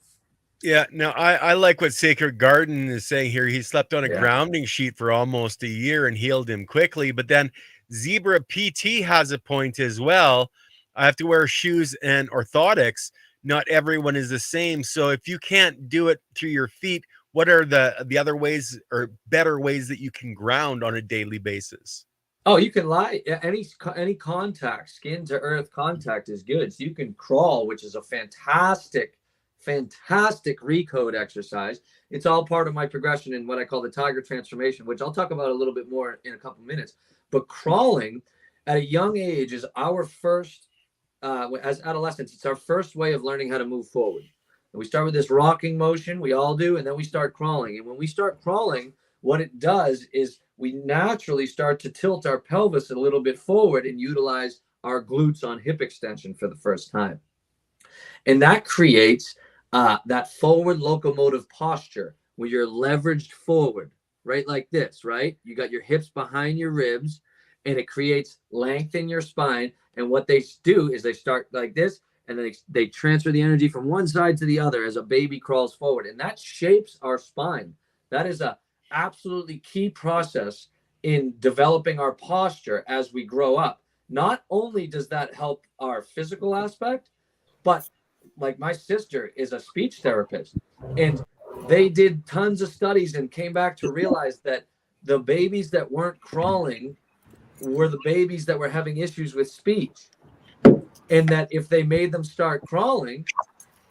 Yeah. Now, I like what Sacred Garden is saying here. He slept on a grounding sheet for almost a year and healed him quickly. But then Zebra PT has a point as well. I have to wear shoes and orthotics. Not everyone is the same. So if you can't do it through your feet, what are the other ways or better ways that you can ground on a daily basis? Oh, you can lie. Any contact, skin to earth contact is good. So you can crawl, which is a fantastic recode exercise. It's all part of my progression in what I call the Tiger Transformation, which I'll talk about a little bit more in a couple minutes. But crawling at a young age is our first, as adolescents, it's our first way of learning how to move forward. And we start with this rocking motion, we all do, and then we start crawling. And when we start crawling, what it does is we naturally start to tilt our pelvis a little bit forward and utilize our glutes on hip extension for the first time. And that creates that forward locomotive posture where you're leveraged forward, right? Like this, right? You got your hips behind your ribs, and it creates length in your spine. And what they do is they start like this, and then they transfer the energy from one side to the other as a baby crawls forward. And that shapes our spine. That is a absolutely key process in developing our posture as we grow up. Not only does that help our physical aspect, but like my sister is a speech therapist, and they did tons of studies and came back to realize that the babies that weren't crawling were the babies that were having issues with speech, and that if they made them start crawling,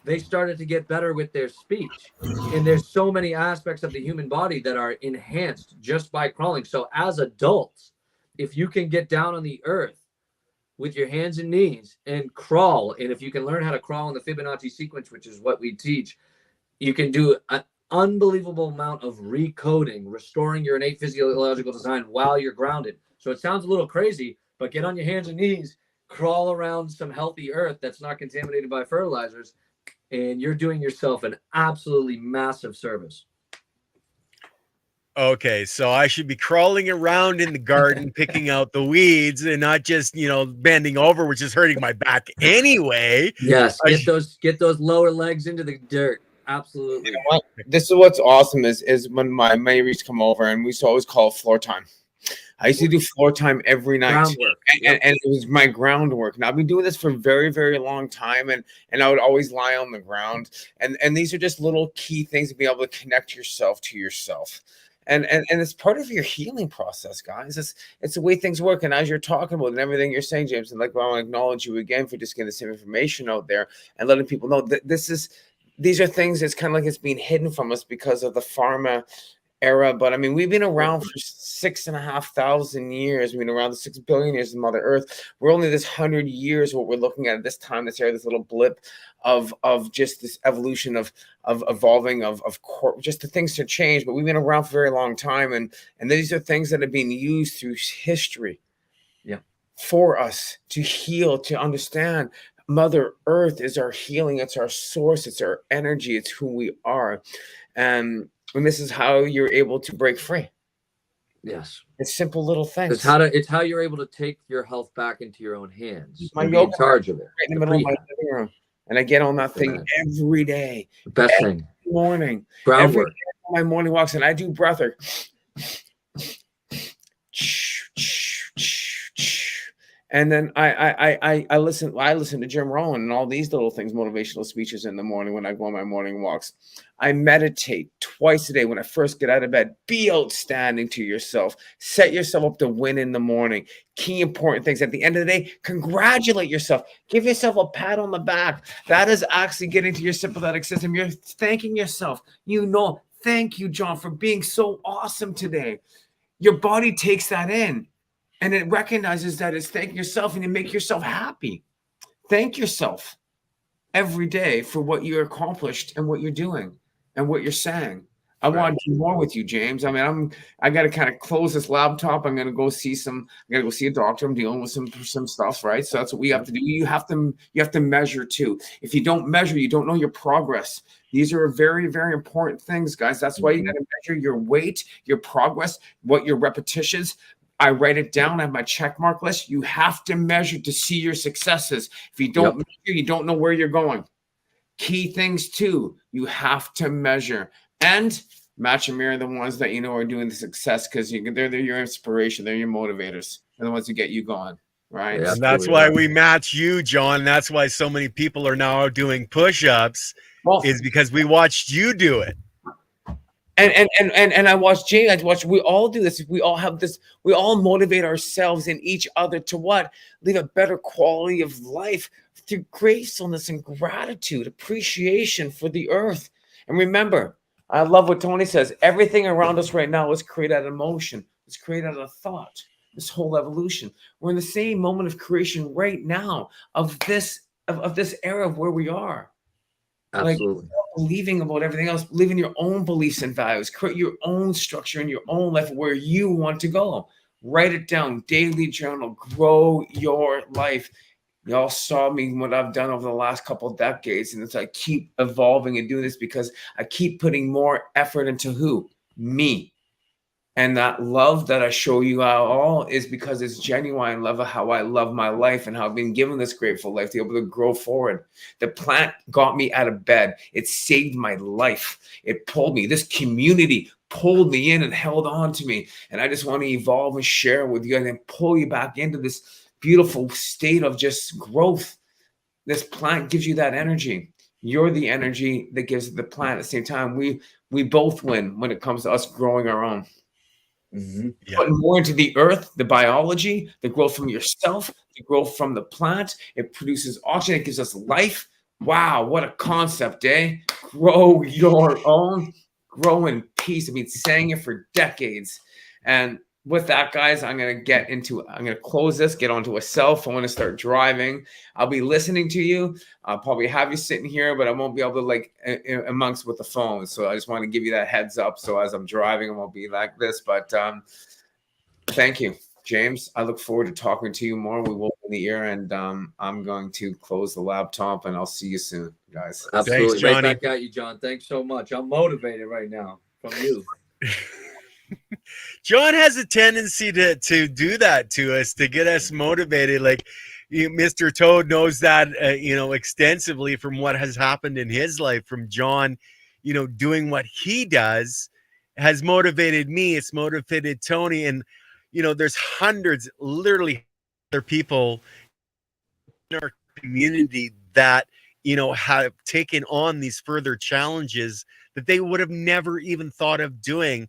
they started to get better with their speech. And there's so many aspects of the human body that are enhanced just by crawling. So as adults, if you can get down on the earth with your hands and knees and crawl, and if you can learn how to crawl in the Fibonacci sequence, which is what we teach, you can do an unbelievable amount of recoding, restoring your innate physiological design while you're grounded. So it sounds a little crazy, but get on your hands and knees, crawl around some healthy earth that's not contaminated by fertilizers, and you're doing yourself an absolutely massive service. Okay, so I should be crawling around in the garden, picking out the weeds, and not just, bending over, which is hurting my back anyway. Yes, get those lower legs into the dirt. Absolutely. You know what? This is what's awesome is when my neighbors come over, and we used to always call it floor time. I used to do floor time every night. Groundwork. And it was my groundwork. Now I've been doing this for a very, very long time, and I would always lie on the ground. And these are just little key things to be able to connect yourself to yourself. And it's part of your healing process, guys. It's the way things work. And as you're talking about and everything you're saying, James, and like, I want to acknowledge you again for just getting this information out there and letting people know that these are things that's kind of like it's being hidden from us because of the pharma era. But I mean, we've been around for 6,500 years. We've been around the 6 billion years of Mother Earth. We're only this 100 years what we're looking at this time, this era, this little blip of just this evolution of evolving of just the things to change. But we've been around for a very long time, and these are things that have been used through history, for us to heal, to understand. Mother Earth is our healing. It's our source. It's our energy. It's who we are, and this is how you're able to break free. Yes, it's simple little things. It's how you're able to take your health back into your own hands. My and be in charge of it. Right in the middle of my living room, and I get on that thing every day. The best thing. Morning. Groundwork. Every day on my morning walks, and I do breath work. And then I listen to Jim Rohn and all these little things, motivational speeches in the morning when I go on my morning walks. I meditate twice a day when I first get out of bed. Be outstanding to yourself. Set yourself up to win in the morning. Key important things. At the end of the day, congratulate yourself. Give yourself a pat on the back. That is actually getting to your sympathetic system. You're thanking yourself. Thank you, John, for being so awesome today. Your body takes that in. And it recognizes that it's thanking yourself, and you make yourself happy. Thank yourself every day for what you accomplished and what you're doing and what you're saying. I want to do more with you, James. I mean, I got to kind of close this laptop. I'm going to go see a doctor. I'm dealing with some stuff, right? So that's what we have to do. You have to measure too. If you don't measure, you don't know your progress. These are very, very important things, guys. That's why you got to measure your weight, your progress, what your repetitions. I write it down. I have my check mark list. You have to measure to see your successes. If you don't measure, you don't know where you're going. Key things too, you have to measure and match and mirror the ones that you know are doing the success, because they're your inspiration. They're your motivators. They're the ones who get you going, right? And that's why we match you, John. That's why so many people are now doing push-ups, is because we watched you do it. And I watch Jay. We all do this. We all have this. We all motivate ourselves and each other to what? Live a better quality of life through gracefulness and gratitude, appreciation for the earth. And remember, I love what Tony says. Everything around us right now is created out of emotion. It's created out of thought. This whole evolution. We're in the same moment of creation right now of this era of where we are. Absolutely. Like, believing about everything else, believe in your own beliefs and values, create your own structure in your own life where you want to go. Write it down, daily journal, grow your life. Y'all saw me, what I've done over the last couple of decades, and it's I keep evolving and doing this because I keep putting more effort into who? Me. And that love that I show you all is because it's genuine love of how I love my life and how I've been given this grateful life to be able to grow forward. The plant got me out of bed. It saved my life. It pulled me. This community pulled me in and held on to me. And I just want to evolve and share with you and then pull you back into this beautiful state of just growth. This plant gives you that energy. You're the energy that gives the plant at the same time. We both win when it comes to us growing our own. Mm-hmm. Yeah. Putting more into the earth, the biology, the growth from yourself, the growth from the plant. It produces oxygen. It gives us life. Wow, what a concept, eh? Grow your own. Grow in peace. I've been saying it for decades. And with that, guys, I'm going to close this, get onto a cell phone and start driving. I'll be listening to you. I'll probably have you sitting here, but I won't be able to amongst with the phone. So I just want to give you that heads up. So as I'm driving, I won't be like this, but thank you, James. I look forward to talking to you more. We will in the ear, and I'm going to close the laptop, and I'll see you soon, guys. Absolutely. Thanks, Johnny. Right back at you, John. Thanks so much. I'm motivated right now from you. John has a tendency to do that to us, to get us motivated. Like Mr. Toad knows that, extensively from what has happened in his life, from John, doing what he does has motivated me. It's motivated Tony. And, there's hundreds, literally other people in our community that, have taken on these further challenges that they would have never even thought of doing.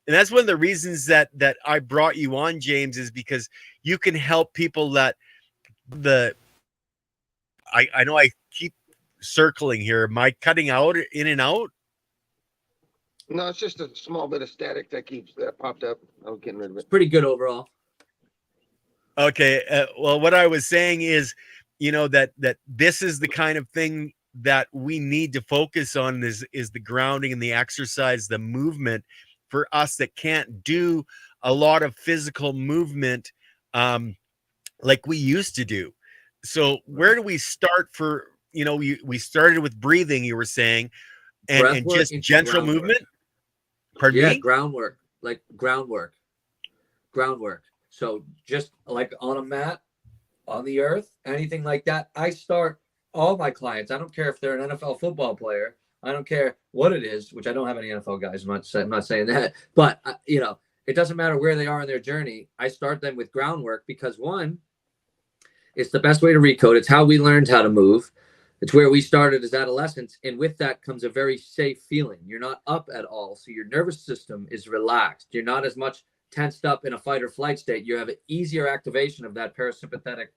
And that's one of the reasons that I brought you on, James, is because you can help people that I know I keep circling here. Am I cutting out in and out? No, it's just a small bit of static that popped up. I was getting rid of it. It's pretty good overall. Okay. Well, what I was saying is, that this is the kind of thing that we need to focus on is the grounding and the exercise, the movement for us that can't do a lot of physical movement like we used to do. So where do we start for, we started with breathing, you were saying, and just gentle movement? Pardon me? Groundwork. So just like on a mat, on the earth, anything like that. I start all my clients. I don't care if they're an NFL football player. I don't care what it is, which I don't have any NFL guys. I'm not saying that, but it doesn't matter where they are in their journey. I start them with groundwork because one, it's the best way to recode. It's how we learned how to move. It's where we started as adolescents. And with that comes a very safe feeling. You're not up at all. So your nervous system is relaxed. You're not as much tensed up in a fight or flight state. You have an easier activation of that parasympathetic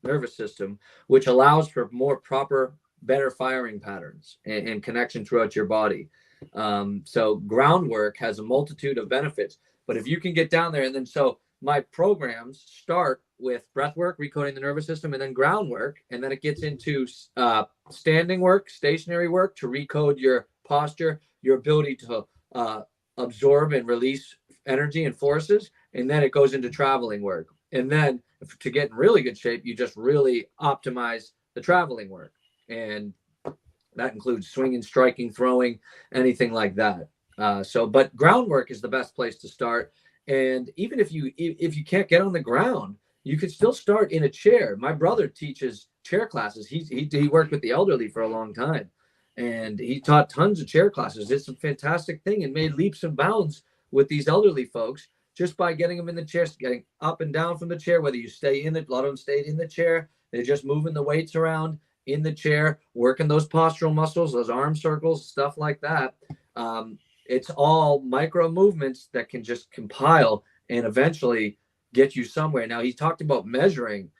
nervous system, which allows for more proper, better firing patterns and connection throughout your body. So groundwork has a multitude of benefits. But if you can get down there, and then so my programs start with breath work, recoding the nervous system, and then groundwork, and then it gets into standing work, stationary work to recode your posture, your ability to absorb and release energy and forces, and then it goes into traveling work. And then to get in really good shape, you just really optimize the traveling work, and that includes swinging, striking, throwing, anything like that. But groundwork is the best place to start. And even if you can't get on the ground, you could still start in a chair. My brother teaches chair classes. He worked with the elderly for a long time, and he taught tons of chair classes. It's a fantastic thing, and made leaps and bounds with these elderly folks just by getting them in the chair, getting up and down from the chair. Whether you stay in it, a lot of them stayed in the chair. They're just moving the weights around in the chair, working those postural muscles, those arm circles, stuff like that. It's all micro movements that can just compile and eventually get you somewhere. Now, he talked about measuring,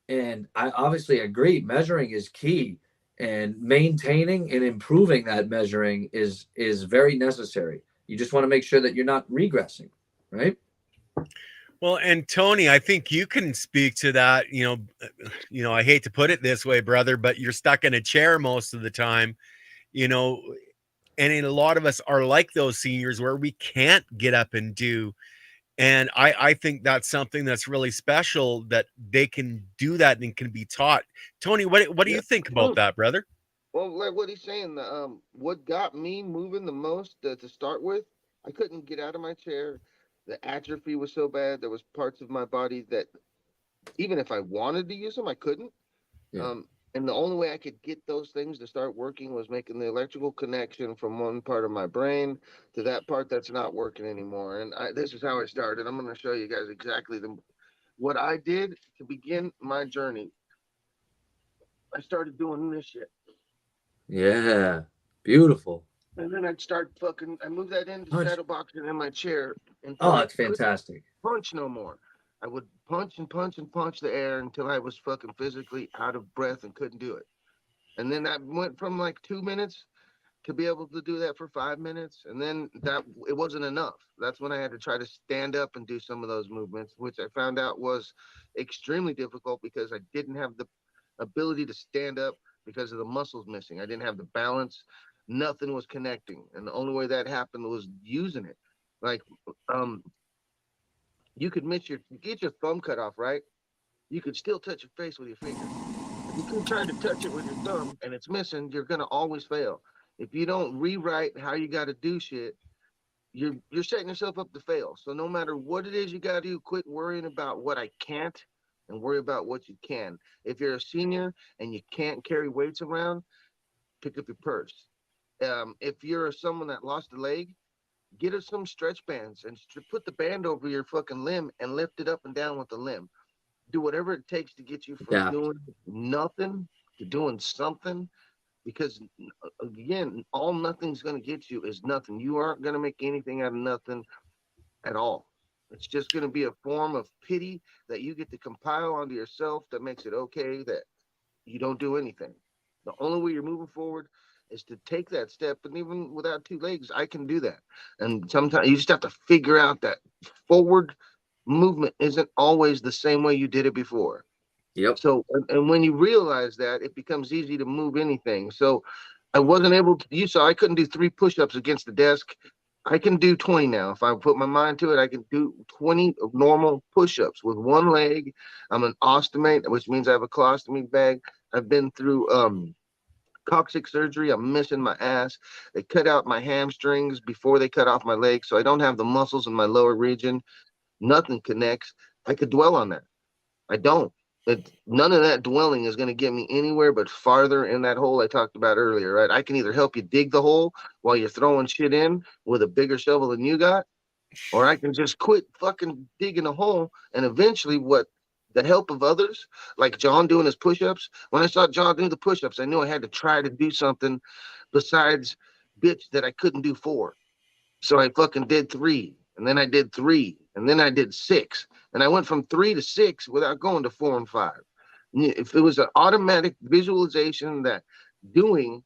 and I obviously agree. Measuring is key, and maintaining and improving that measuring is very necessary. You just want to make sure that you're not regressing, right? Well, and Tony, I think you can speak to that. I hate to put it this way, brother, but you're stuck in a chair most of the time, and a lot of us are like those seniors where we can't get up and do. And I think that's something that's really special, that they can do that and can be taught. Tony, what do you think about that, brother? Well, like what he's saying, what got me moving the most to start with, I couldn't get out of my chair. The atrophy was so bad. There was parts of my body that even if I wanted to use them, I couldn't. Yeah. And the only way I could get those things to start working was making the electrical connection from one part of my brain to that part that's not working anymore. And this is how I started. I'm going to show you guys exactly what I did to begin my journey. I started doing this shit. Yeah, beautiful. And then I'd start I moved that into saddle boxing in my chair. And it's fantastic. Punch no more. I would punch and punch and punch the air until I was fucking physically out of breath and couldn't do it. And then I went from like 2 minutes to be able to do that for 5 minutes. And then it wasn't enough. That's when I had to try to stand up and do some of those movements, which I found out was extremely difficult because I didn't have the ability to stand up because of the muscles missing. I didn't have the balance. Nothing was connecting. And the only way that happened was using it. Like, you could get your thumb cut off, right? You could still touch your face with your finger. If you keep trying to touch it with your thumb and it's missing, you're going to always fail. If you don't rewrite how you got to do shit, you're setting yourself up to fail. So no matter what it is you got to do, quit worrying about what I can't and worry about what you can. If you're a senior and you can't carry weights around, pick up your purse. If you're someone that lost a leg, get us some stretch bands and put the band over your fucking limb and lift it up and down with the limb. Do whatever it takes to get you from Yeah. doing nothing to doing something, because again, all nothing's going to get you is nothing. You aren't going to make anything out of nothing at all. It's just going to be a form of pity that you get to compile onto yourself that makes it okay that you don't do anything. The only way you're moving forward is to take that step. And even without two legs, I can do that. And sometimes you just have to figure out that forward movement isn't always the same way you did it before. Yep. So, and when you realize that, it becomes easy to move anything. So, I wasn't able to, you saw I couldn't do 3 push-ups against the desk. I can do 20 now. If I put my mind to it, I can do 20 of normal push-ups with one leg. I'm an ostomate, which means I have a colostomy bag. I've been through coccyx surgery. I'm missing my ass. They cut out my hamstrings before they cut off my legs, so I don't have the muscles in my lower region. Nothing connects. I could dwell on that. I don't. None of that dwelling is going to get me anywhere but farther in that hole I talked about earlier, right? I can either help you dig the hole while you're throwing shit in with a bigger shovel than you got, or I can just quit fucking digging a hole. And eventually, what the help of others, like John doing his push-ups, when I saw John do the push-ups, I knew I had to try to do something besides bitch that I couldn't do 4. So I fucking did 3, and then I did 3, and then I did 6, and I went from 3 to 6 without going to 4 and 5. If it was an automatic visualization that doing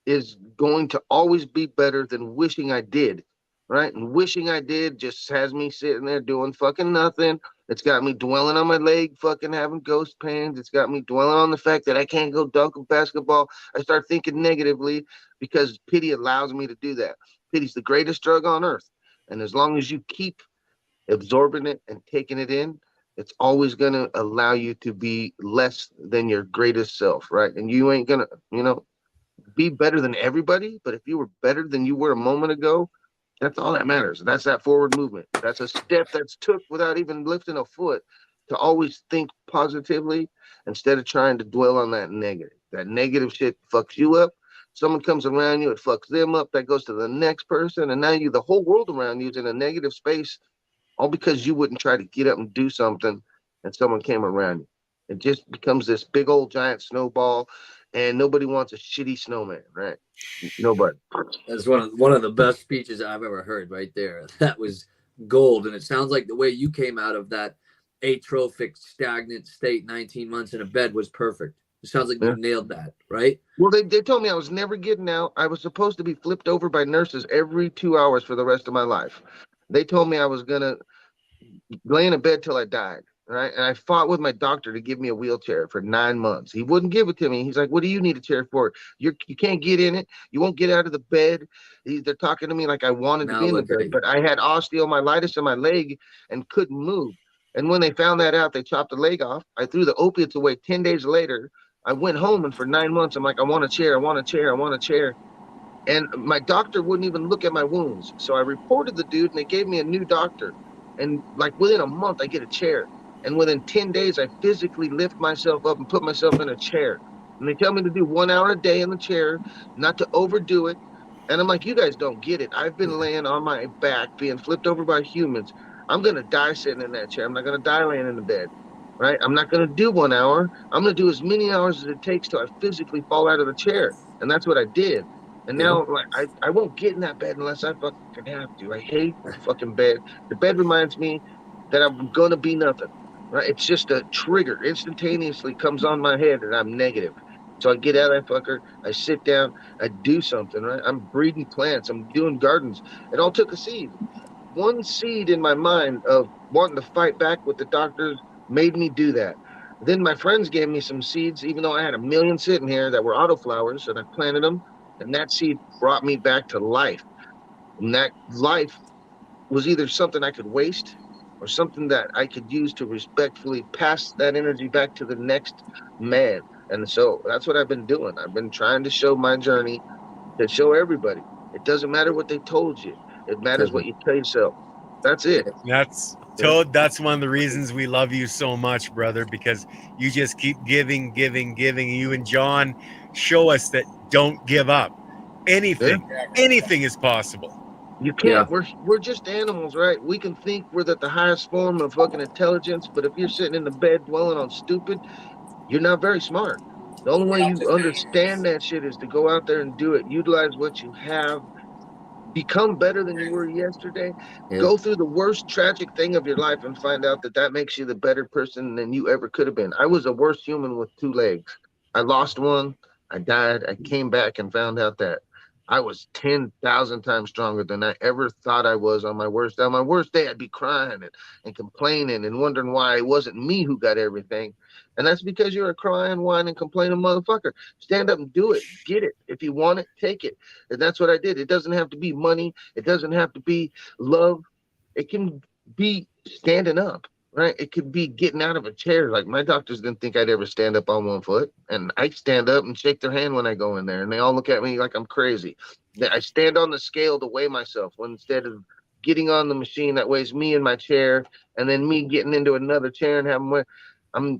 is going to always be better than wishing I did, right? And wishing I did just has me sitting there doing fucking nothing. It's got me dwelling on my leg, fucking having ghost pains. It's got me dwelling on the fact that I can't go dunk a basketball. I start thinking negatively because pity allows me to do that. Pity's the greatest drug on earth. And as long as you keep absorbing it and taking it in, it's always going to allow you to be less than your greatest self, right? And you ain't going to, be better than everybody, but if you were better than you were a moment ago, that's all that matters. That's that forward movement. That's a step that's took without even lifting a foot, to always think positively instead of trying to dwell on that negative. That negative shit fucks you up. Someone comes around you, it fucks them up. That goes to the next person, and now the whole world around you is in a negative space, all because you wouldn't try to get up and do something, and someone came around you. It just becomes this big old giant snowball, and nobody wants a shitty snowman, right? Nobody. That's one of the best speeches I've ever heard right there. That was gold. And it sounds like the way you came out of that atrophic, stagnant state, 19 months in a bed, was perfect. It sounds like Yeah. you nailed that, right? Well, they told me I was never getting out. I was supposed to be flipped over by nurses every 2 hours for the rest of my life. They told me I was going to lay in a bed till I died. Right. And I fought with my doctor to give me a wheelchair for 9 months. He wouldn't give it to me. He's like, "What do you need a chair for? You can't get in it. You won't get out of the bed." They're talking to me like I wanted to Now be in the look at bed, you. but I had osteomyelitis in my leg and couldn't move. And when they found that out, they chopped the leg off. I threw the opiates away 10 days later. I went home, and for 9 months, I'm like, "I want a chair. I want a chair. I want a chair." And my doctor wouldn't even look at my wounds. So I reported the dude, and they gave me a new doctor. And like within a month, I get a chair. And within 10 days, I physically lift myself up and put myself in a chair. And they tell me to do 1 hour a day in the chair, not to overdo it. And I'm like, "You guys don't get it. I've been laying on my back, being flipped over by humans. I'm going to die sitting in that chair. I'm not going to die laying in the bed. Right? I'm not going to do 1 hour. I'm going to do as many hours as it takes till I physically fall out of the chair." And that's what I did. And Yeah. now, like, I won't get in that bed unless I fucking have to. I hate the fucking bed. The bed reminds me that I'm gonna be nothing. Right? It's just a trigger. Instantaneously comes on my head, and I'm negative. So I get out of that fucker. I sit down. I do something. Right? I'm breeding plants. I'm doing gardens. It all took a seed. One seed in my mind of wanting to fight back with the doctors made me do that. Then my friends gave me some seeds, even though I had a million sitting here that were autoflowers, and I planted them. And that seed brought me back to life. And that life was either something I could waste or something that I could use to respectfully pass that energy back to the next man. And so that's what I've been doing. I've been trying to show my journey, to show everybody. It doesn't matter what they told you. It matters what you tell yourself. That's it. That's Toad. That's one of the reasons we love you so much, brother, because you just keep giving. You and John show us that don't give up. Anything is possible. You can't. We're just animals, right? We can think we're the highest form of fucking intelligence, but if you're sitting in the bed dwelling on stupid, you're not very smart. The only way you understand that shit is to go out there and do it. Utilize what you have. Become better than you were yesterday. Go through the worst tragic thing of your life and find out that makes you the better person than you ever could have been. I was a worse human with 2 legs. I lost one. I died. I came back and found out that I was 10,000 times stronger than I ever thought I was on my worst day. On my worst day, I'd be crying and complaining and wondering why it wasn't me who got everything. And that's because you're a crying, whining, complaining motherfucker. Stand up and do it. Get it. If you want it, take it. And that's what I did. It doesn't have to be money. It doesn't have to be love. It can be standing up, right? It could be getting out of a chair. Like my doctors didn't think I'd ever stand up on 1 foot. And I stand up and shake their hand when I go in there. And they all look at me like I'm crazy. I stand on the scale to weigh myself when instead of getting on the machine that weighs me in my chair and then me getting into another chair and having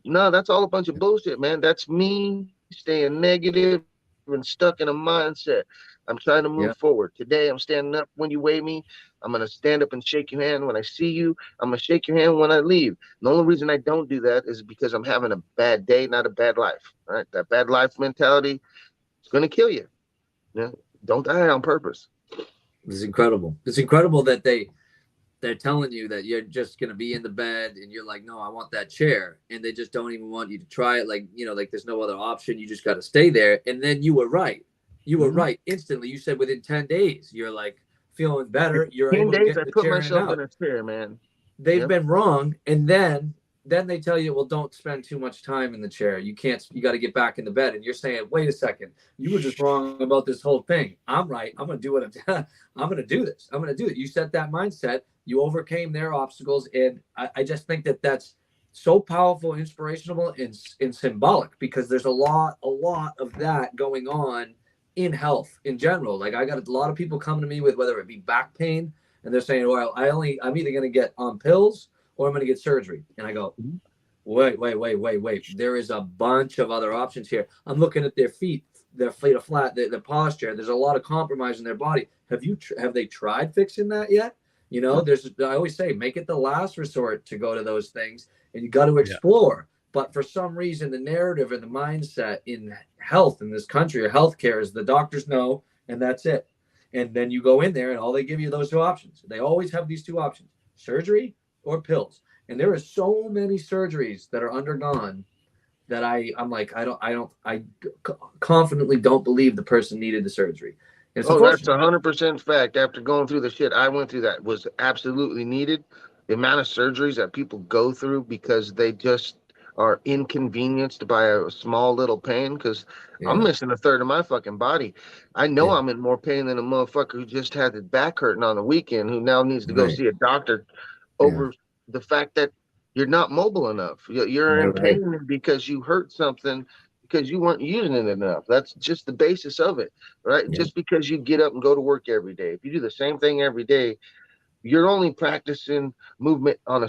no, that's all a bunch of bullshit, man. That's me staying negative and stuck in a mindset. I'm trying to move forward. Today, I'm standing up when you weigh me. I'm going to stand up and shake your hand when I see you. I'm going to shake your hand when I leave. The only reason I don't do that is because I'm having a bad day, not a bad life. Right? That bad life mentality is going to kill you. Don't die on purpose. It's incredible. It's incredible that they're telling you that you're just going to be in the bed and you're like, no, I want that chair. And they just don't even want you to try it. Like, like there's no other option. You just got to stay there. And then you were right. You were right instantly. You said within 10 days, you're like feeling better. You're 10 able to days, get I the put chair myself in a chair, man. They've been wrong. And then they tell you, well, don't spend too much time in the chair. You got to get back in the bed. And you're saying, wait a second, you were just wrong about this whole thing. I'm right. I'm going to do what I'm going to do this. I'm going to do it. You set that mindset. You overcame their obstacles. And I just think that that's so powerful, inspirational, and symbolic because there's a lot of that going on in health in general. Like I got a lot of people coming to me with whether it be back pain and they're saying, well, I'm either going to get on pills or I'm going to get surgery. And I go, wait. There is a bunch of other options here. I'm looking at their feet are flat, their posture. There's a lot of compromise in their body. Have they tried fixing that yet? I always say, make it the last resort to go to those things and you got to explore. But for some reason, the narrative and the mindset in health in this country or healthcare is the doctors know, and that's it. And then you go in there and all they give you those 2 options. They always have these 2 options, surgery or pills. And there are so many surgeries that are undergone that I'm like, I confidently don't believe the person needed the surgery. That's 100% fact. After going through the shit I went through, that was absolutely needed. The amount of surgeries that people go through because they just are inconvenienced by a small little pain. Because I'm missing a third of my fucking body. I know I'm in more pain than a motherfucker who just had his back hurting on the weekend, who now needs to go see a doctor over the fact that you're not mobile enough. You're in pain because you hurt something because you weren't using it enough. That's just the basis of it, right? Just because you get up and go to work every day. If you do the same thing every day, you're only practicing movement on a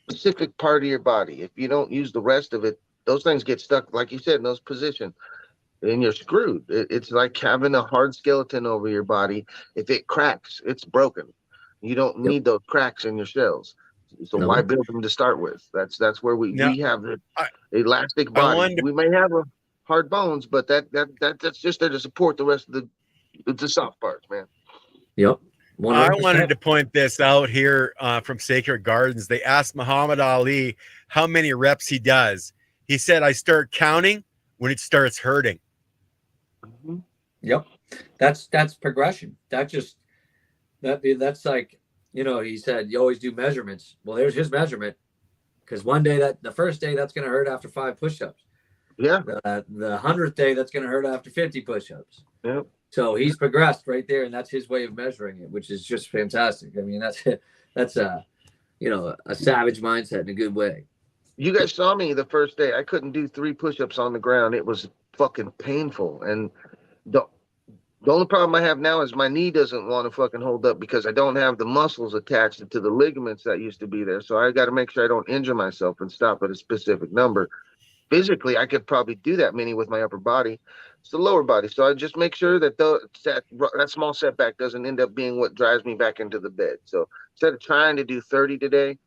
specific part of your body. If you don't use the rest of it, those things get stuck, like you said, in those positions. And you're screwed. It's like having a hard skeleton over your body. If it cracks, it's broken. You don't need those cracks in your shells. So why build them to start with? That's where we have the elastic body. We may have a hard bones, but that's just there to support the rest of the soft parts, man. Yep. 100%. I wanted to point this out here from Sacred Gardens. They asked Muhammad Ali how many reps he does. He said, I start counting when it starts hurting. Mm-hmm. Yep. That's progression. That's like, he said, you always do measurements. Well, there's his measurement. Because one day the first day that's going to hurt after 5 push-ups. Yeah. The 100th day that's going to hurt after 50 push-ups. Yep. So he's progressed right there, and that's his way of measuring it, which is just fantastic. I mean, that's a savage mindset in a good way. You guys saw me the first day. I couldn't do 3 push-ups on the ground. It was fucking painful. And The only problem I have now is my knee doesn't want to fucking hold up because I don't have the muscles attached to the ligaments that used to be there. So I got to make sure I don't injure myself and stop at a specific number. Physically, I could probably do that many with my upper body. It's the lower body. So I just make sure that that small setback doesn't end up being what drives me back into the bed. So instead of trying to do 30 today,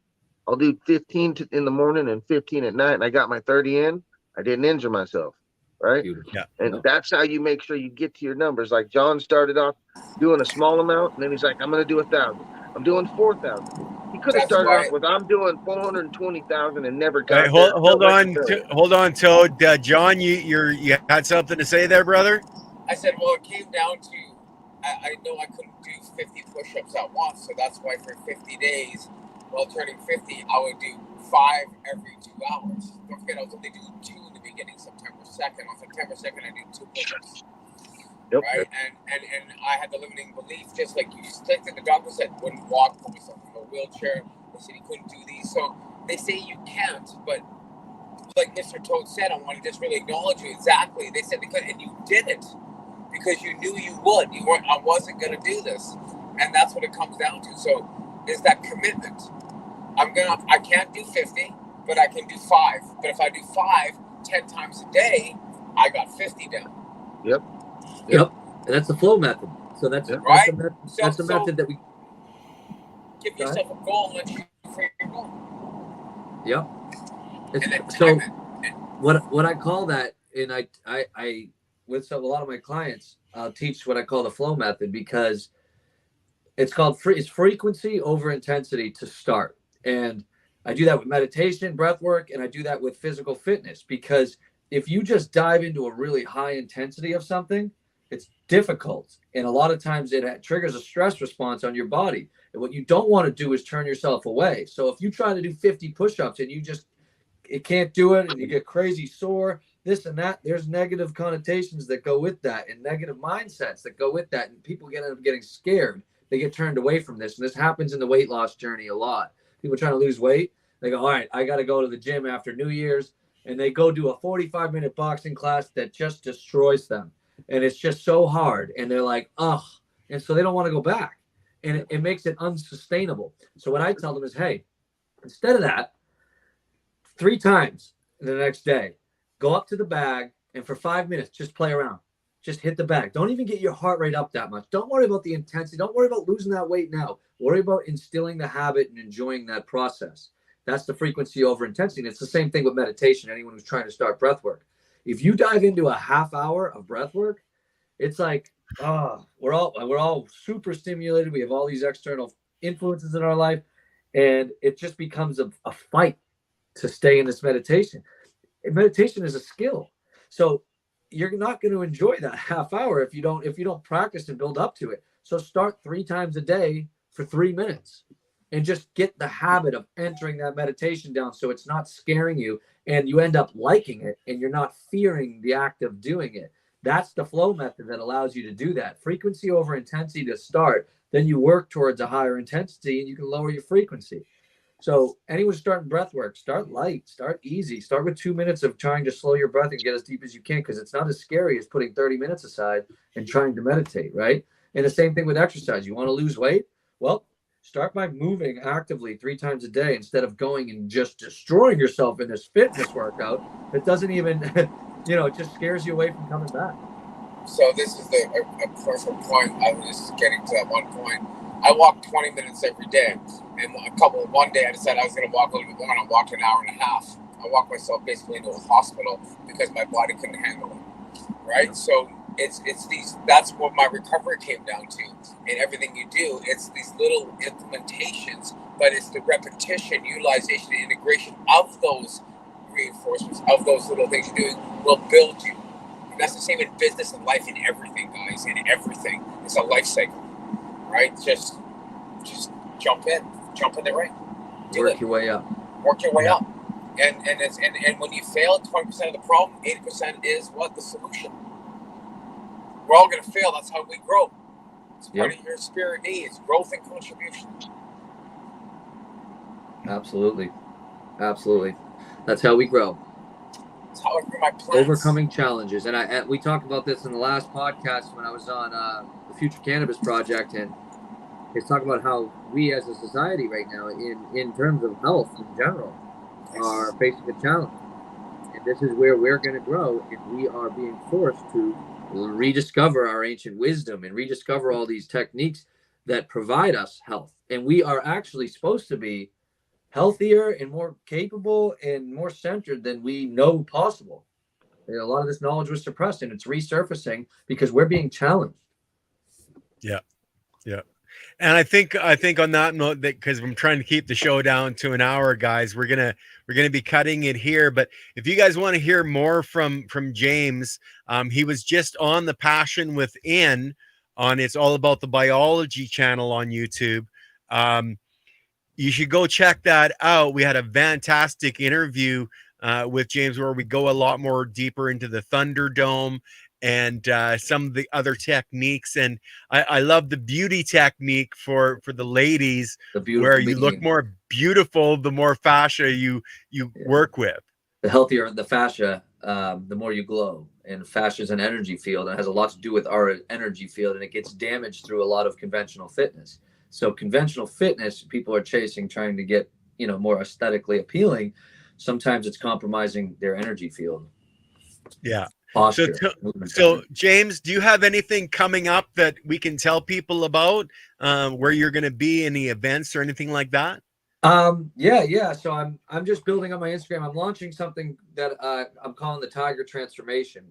I'll do 15 in the morning and 15 at night. And I got my 30 in. I didn't injure myself. Right. Beautiful. Yeah. And that's how you make sure you get to your numbers. Like John started off doing a small amount, and then he's like, I'm going to do 1,000. I'm doing 4,000. He could have That's started why- off with, I'm doing 420,000 and never Hey, got there. hold on, Toad. John, you had something to say there, brother? I said, well, it came down to, I know I couldn't do 50 push-ups at once, so that's why for 50 days, while turning 50, I would do 5 every 2 hours. Don't forget, I was only doing 2 in the beginning, September 2nd. On September 2nd, I did 2 push-ups. Yep. Right? And I had the limiting belief, just like you said, the doctor said wouldn't walk, put myself in a wheelchair. They said he couldn't do these. So they say you can't, but like Mr. Toad said, I want to just really acknowledge you. Exactly. They said they could, and you did it because you knew you would. You weren't. I wasn't going to do this, and that's what it comes down to. So is that commitment? I can't do 50, but I can do 5. But if I do 5 10 times a day, I got 50 down. Yep. And that's the flow method. So that's right. That's the method that we give yourself a goal and shoot for your goal. Yep. And then So time it. what I call that, and I with a lot of my clients, I'll teach what I call the flow method because it's called it's frequency over intensity to start. And I do that with meditation, breath work, and I do that with physical fitness because if you just dive into a really high intensity of something, it's difficult. And a lot of times it triggers a stress response on your body. And what you don't want to do is turn yourself away. So if you try to do 50 push-ups and it can't do it and you get crazy sore, this and that, there's negative connotations that go with that and negative mindsets that go with that. And people end up getting scared. They get turned away from this. And this happens in the weight loss journey a lot. People trying to lose weight, they go, all right, I got to go to the gym after New Year's. And they go do a 45-minute boxing class that just destroys them. And it's just so hard. And they're like, ugh. And so they don't want to go back. And it makes it unsustainable. So what I tell them is, hey, instead of that, 3 times the next day, go up to the bag and for 5 minutes, just play around. Just hit the bag. Don't even get your heart rate up that much. Don't worry about the intensity. Don't worry about losing that weight now. Worry about instilling the habit and enjoying that process. That's the frequency over intensity. And it's the same thing with meditation. Anyone who's trying to start breath work. If you dive into a half hour of breath work, it's like, we're all super stimulated. We have all these external influences in our life. And it just becomes a fight to stay in this meditation. And meditation is a skill. So you're not going to enjoy that half hour if you don't practice and build up to it. So start 3 times a day for 3 minutes. And just get the habit of entering that meditation down so it's not scaring you and you end up liking it and you're not fearing the act of doing it. That's the flow method that allows you to do that. Frequency over intensity to start, then you work towards a higher intensity and you can lower your frequency. So anyone starting breath work, start light, start easy. Start with 2 minutes of trying to slow your breath and get as deep as you can because it's not as scary as putting 30 minutes aside and trying to meditate, right? And the same thing with exercise. You want to lose weight? Well, start by moving actively 3 times a day instead of going and just destroying yourself in this fitness workout that doesn't even, it just scares you away from coming back. So this is a perfect point. I was just getting to that one point. I walk 20 minutes every day. And one day I decided I was going to walk a little bit more and I walked an hour and a half. I walked myself basically into a hospital because my body couldn't handle it. Right? So it's these, that's what my recovery came down to. And everything you do, it's these little implementations, but it's the repetition, utilization, and integration of those reinforcements, of those little things you're doing will build you. And that's the same in business and life, in everything, guys, in everything. It's a life cycle, right? Just jump in the ring. Work your way up. Work your way up. And when you fail, 20% of the problem, 80% is what? The solution. We're all going to fail. That's how we grow. It's part of your spirit needs, growth and contribution. Absolutely. That's how we grow. That's how overcoming challenges. And we talked about this in the last podcast when I was on the Future Cannabis Project, and it's talking about how we as a society right now, in terms of health in general, are facing a challenge. And this is where we're going to grow, and we are being forced to rediscover our ancient wisdom and rediscover all these techniques that provide us health. And we are actually supposed to be healthier and more capable and more centered than we know possible. And a lot of this knowledge was suppressed, and it's resurfacing because we're being challenged. Yeah. And I think on that note, that because I'm trying to keep the show down to an hour, guys, we're gonna be cutting it here. But if you guys want to hear more from James, he was just on The Passion Within on It's All About the Biology channel on YouTube. You should go check that out. We had a fantastic interview with James where we go a lot more deeper into the Thunderdome and some of the other techniques. And I love the beauty technique for the ladies, where you look more beautiful the more fascia you work with. The healthier the fascia, the more you glow. And fascia is an energy field, and it has a lot to do with our energy field, and it gets damaged through a lot of conventional fitness. So conventional fitness, people are chasing, trying to get, more aesthetically appealing. Sometimes it's compromising their energy field. Yeah. Posture. So James, do you have anything coming up that we can tell people about, where you're going to be, any events or anything like that? Yeah. So I'm just building on my Instagram. I'm launching something that I'm calling the Tiger Transformation.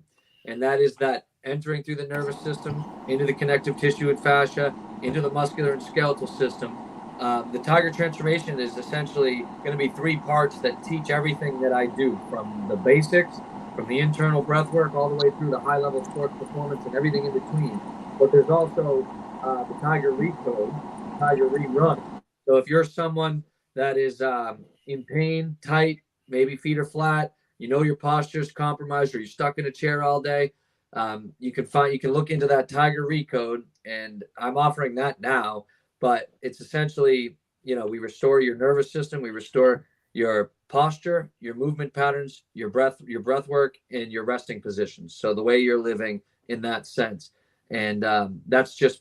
And that is that entering through the nervous system, into the connective tissue and fascia, into the muscular and skeletal system. The Tiger Transformation is essentially going to be 3 parts that teach everything that I do, from the basics, from the internal breath work, all the way through the high-level sports performance and everything in between. But there's also the Tiger Recode, Tiger Rerun. So if you're someone that is in pain, tight, maybe feet are flat, your posture is compromised, or you're stuck in a chair all day, you can look into that Tiger Recode, and I'm offering that now. But it's essentially, we restore your nervous system, we restore your posture, your movement patterns, your breath work, and your resting positions. So the way you're living in that sense. And that's just,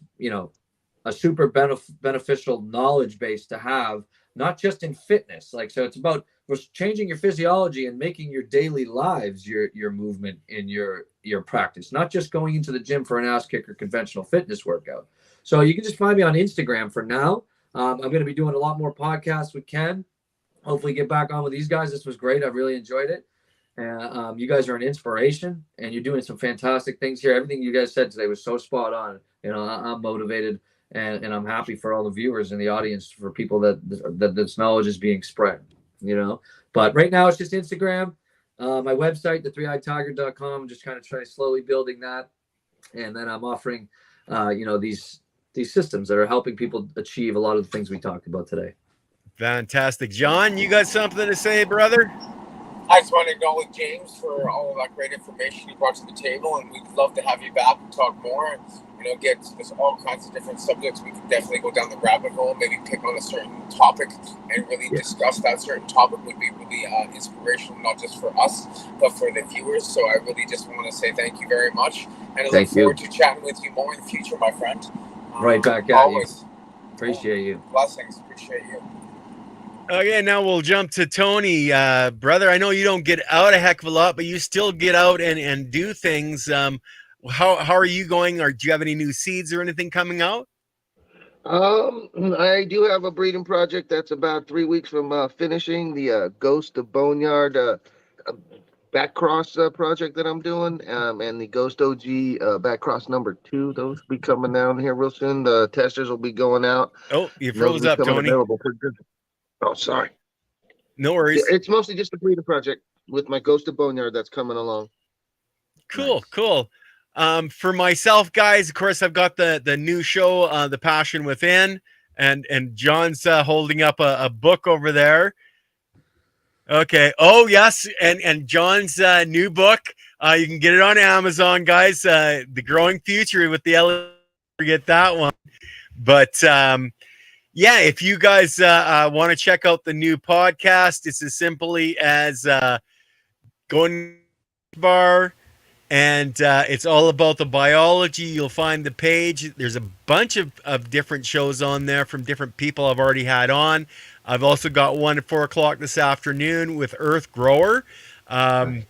a super beneficial knowledge base to have, not just in fitness. So it's about changing your physiology and making your daily lives your movement in your practice, not just going into the gym for an ass kick or conventional fitness workout. So you can just find me on Instagram for now. I'm going to be doing a lot more podcasts with Ken. Hopefully get back on with these guys. This was great. I really enjoyed it. You guys are an inspiration, and you're doing some fantastic things here. Everything you guys said today was so spot on. I'm motivated, and I'm happy for all the viewers and the audience, for people that this knowledge is being spread, But right now it's just Instagram, my website, the3eyedtiger.com, just kind of trying slowly building that. And then I'm offering, these systems that are helping people achieve a lot of the things we talked about today. Fantastic. John, you got something to say, brother? I just want to acknowledge James for all of that great information he brought to the table, and we'd love to have you back and talk more, and get to this all kinds of different subjects. We could definitely go down the rabbit hole, maybe pick on a certain topic and really discuss that certain topic. Would be really inspirational, not just for us, but for the viewers. So I really just want to say thank you very much, and I look forward to chatting with you more in the future, my friend. Right back at always. You. Appreciate you. Blessings. Appreciate you. Okay, now we'll jump to Tony. Brother, I know you don't get out a heck of a lot, but you still get out and do things. How are you going? Or do you have any new seeds or anything coming out? I do have a breeding project that's about 3 weeks from finishing, the Ghost of Boneyard back cross project that I'm doing, and the Ghost OG back cross number 2. Those will be coming down here real soon. The testers will be going out. Oh, you froze up, Tony. Oh, sorry. No worries. It's mostly just a breeding project with my Ghost of Boneyard that's coming along. Cool, nice. Cool. For myself, guys, of course, I've got the new show, The Passion Within, and John's holding up a book over there. Okay. Oh, yes. And John's new book. You can get it on Amazon, guys. The Growing Future with the L. Forget that one. But yeah, if you guys want to check out the new podcast, it's as simply as going bar, and it's all about the biology. You'll find the page. There's a bunch of different shows on there from different people I've already had on. I've also got one at 4 o'clock this afternoon with Earth Grower, an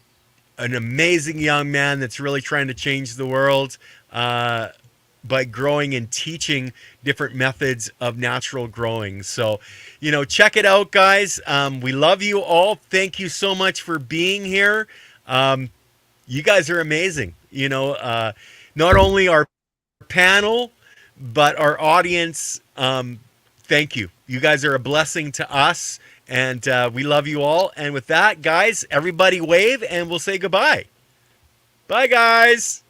amazing young man that's really trying to change the world by growing and teaching different methods of natural growing. So, check it out, guys. We love you all. Thank you so much for being here. You guys are amazing. Not only our panel, but our audience. Thank you. You guys are a blessing to us, and we love you all. And with that, guys, everybody wave, and we'll say goodbye. Bye, guys.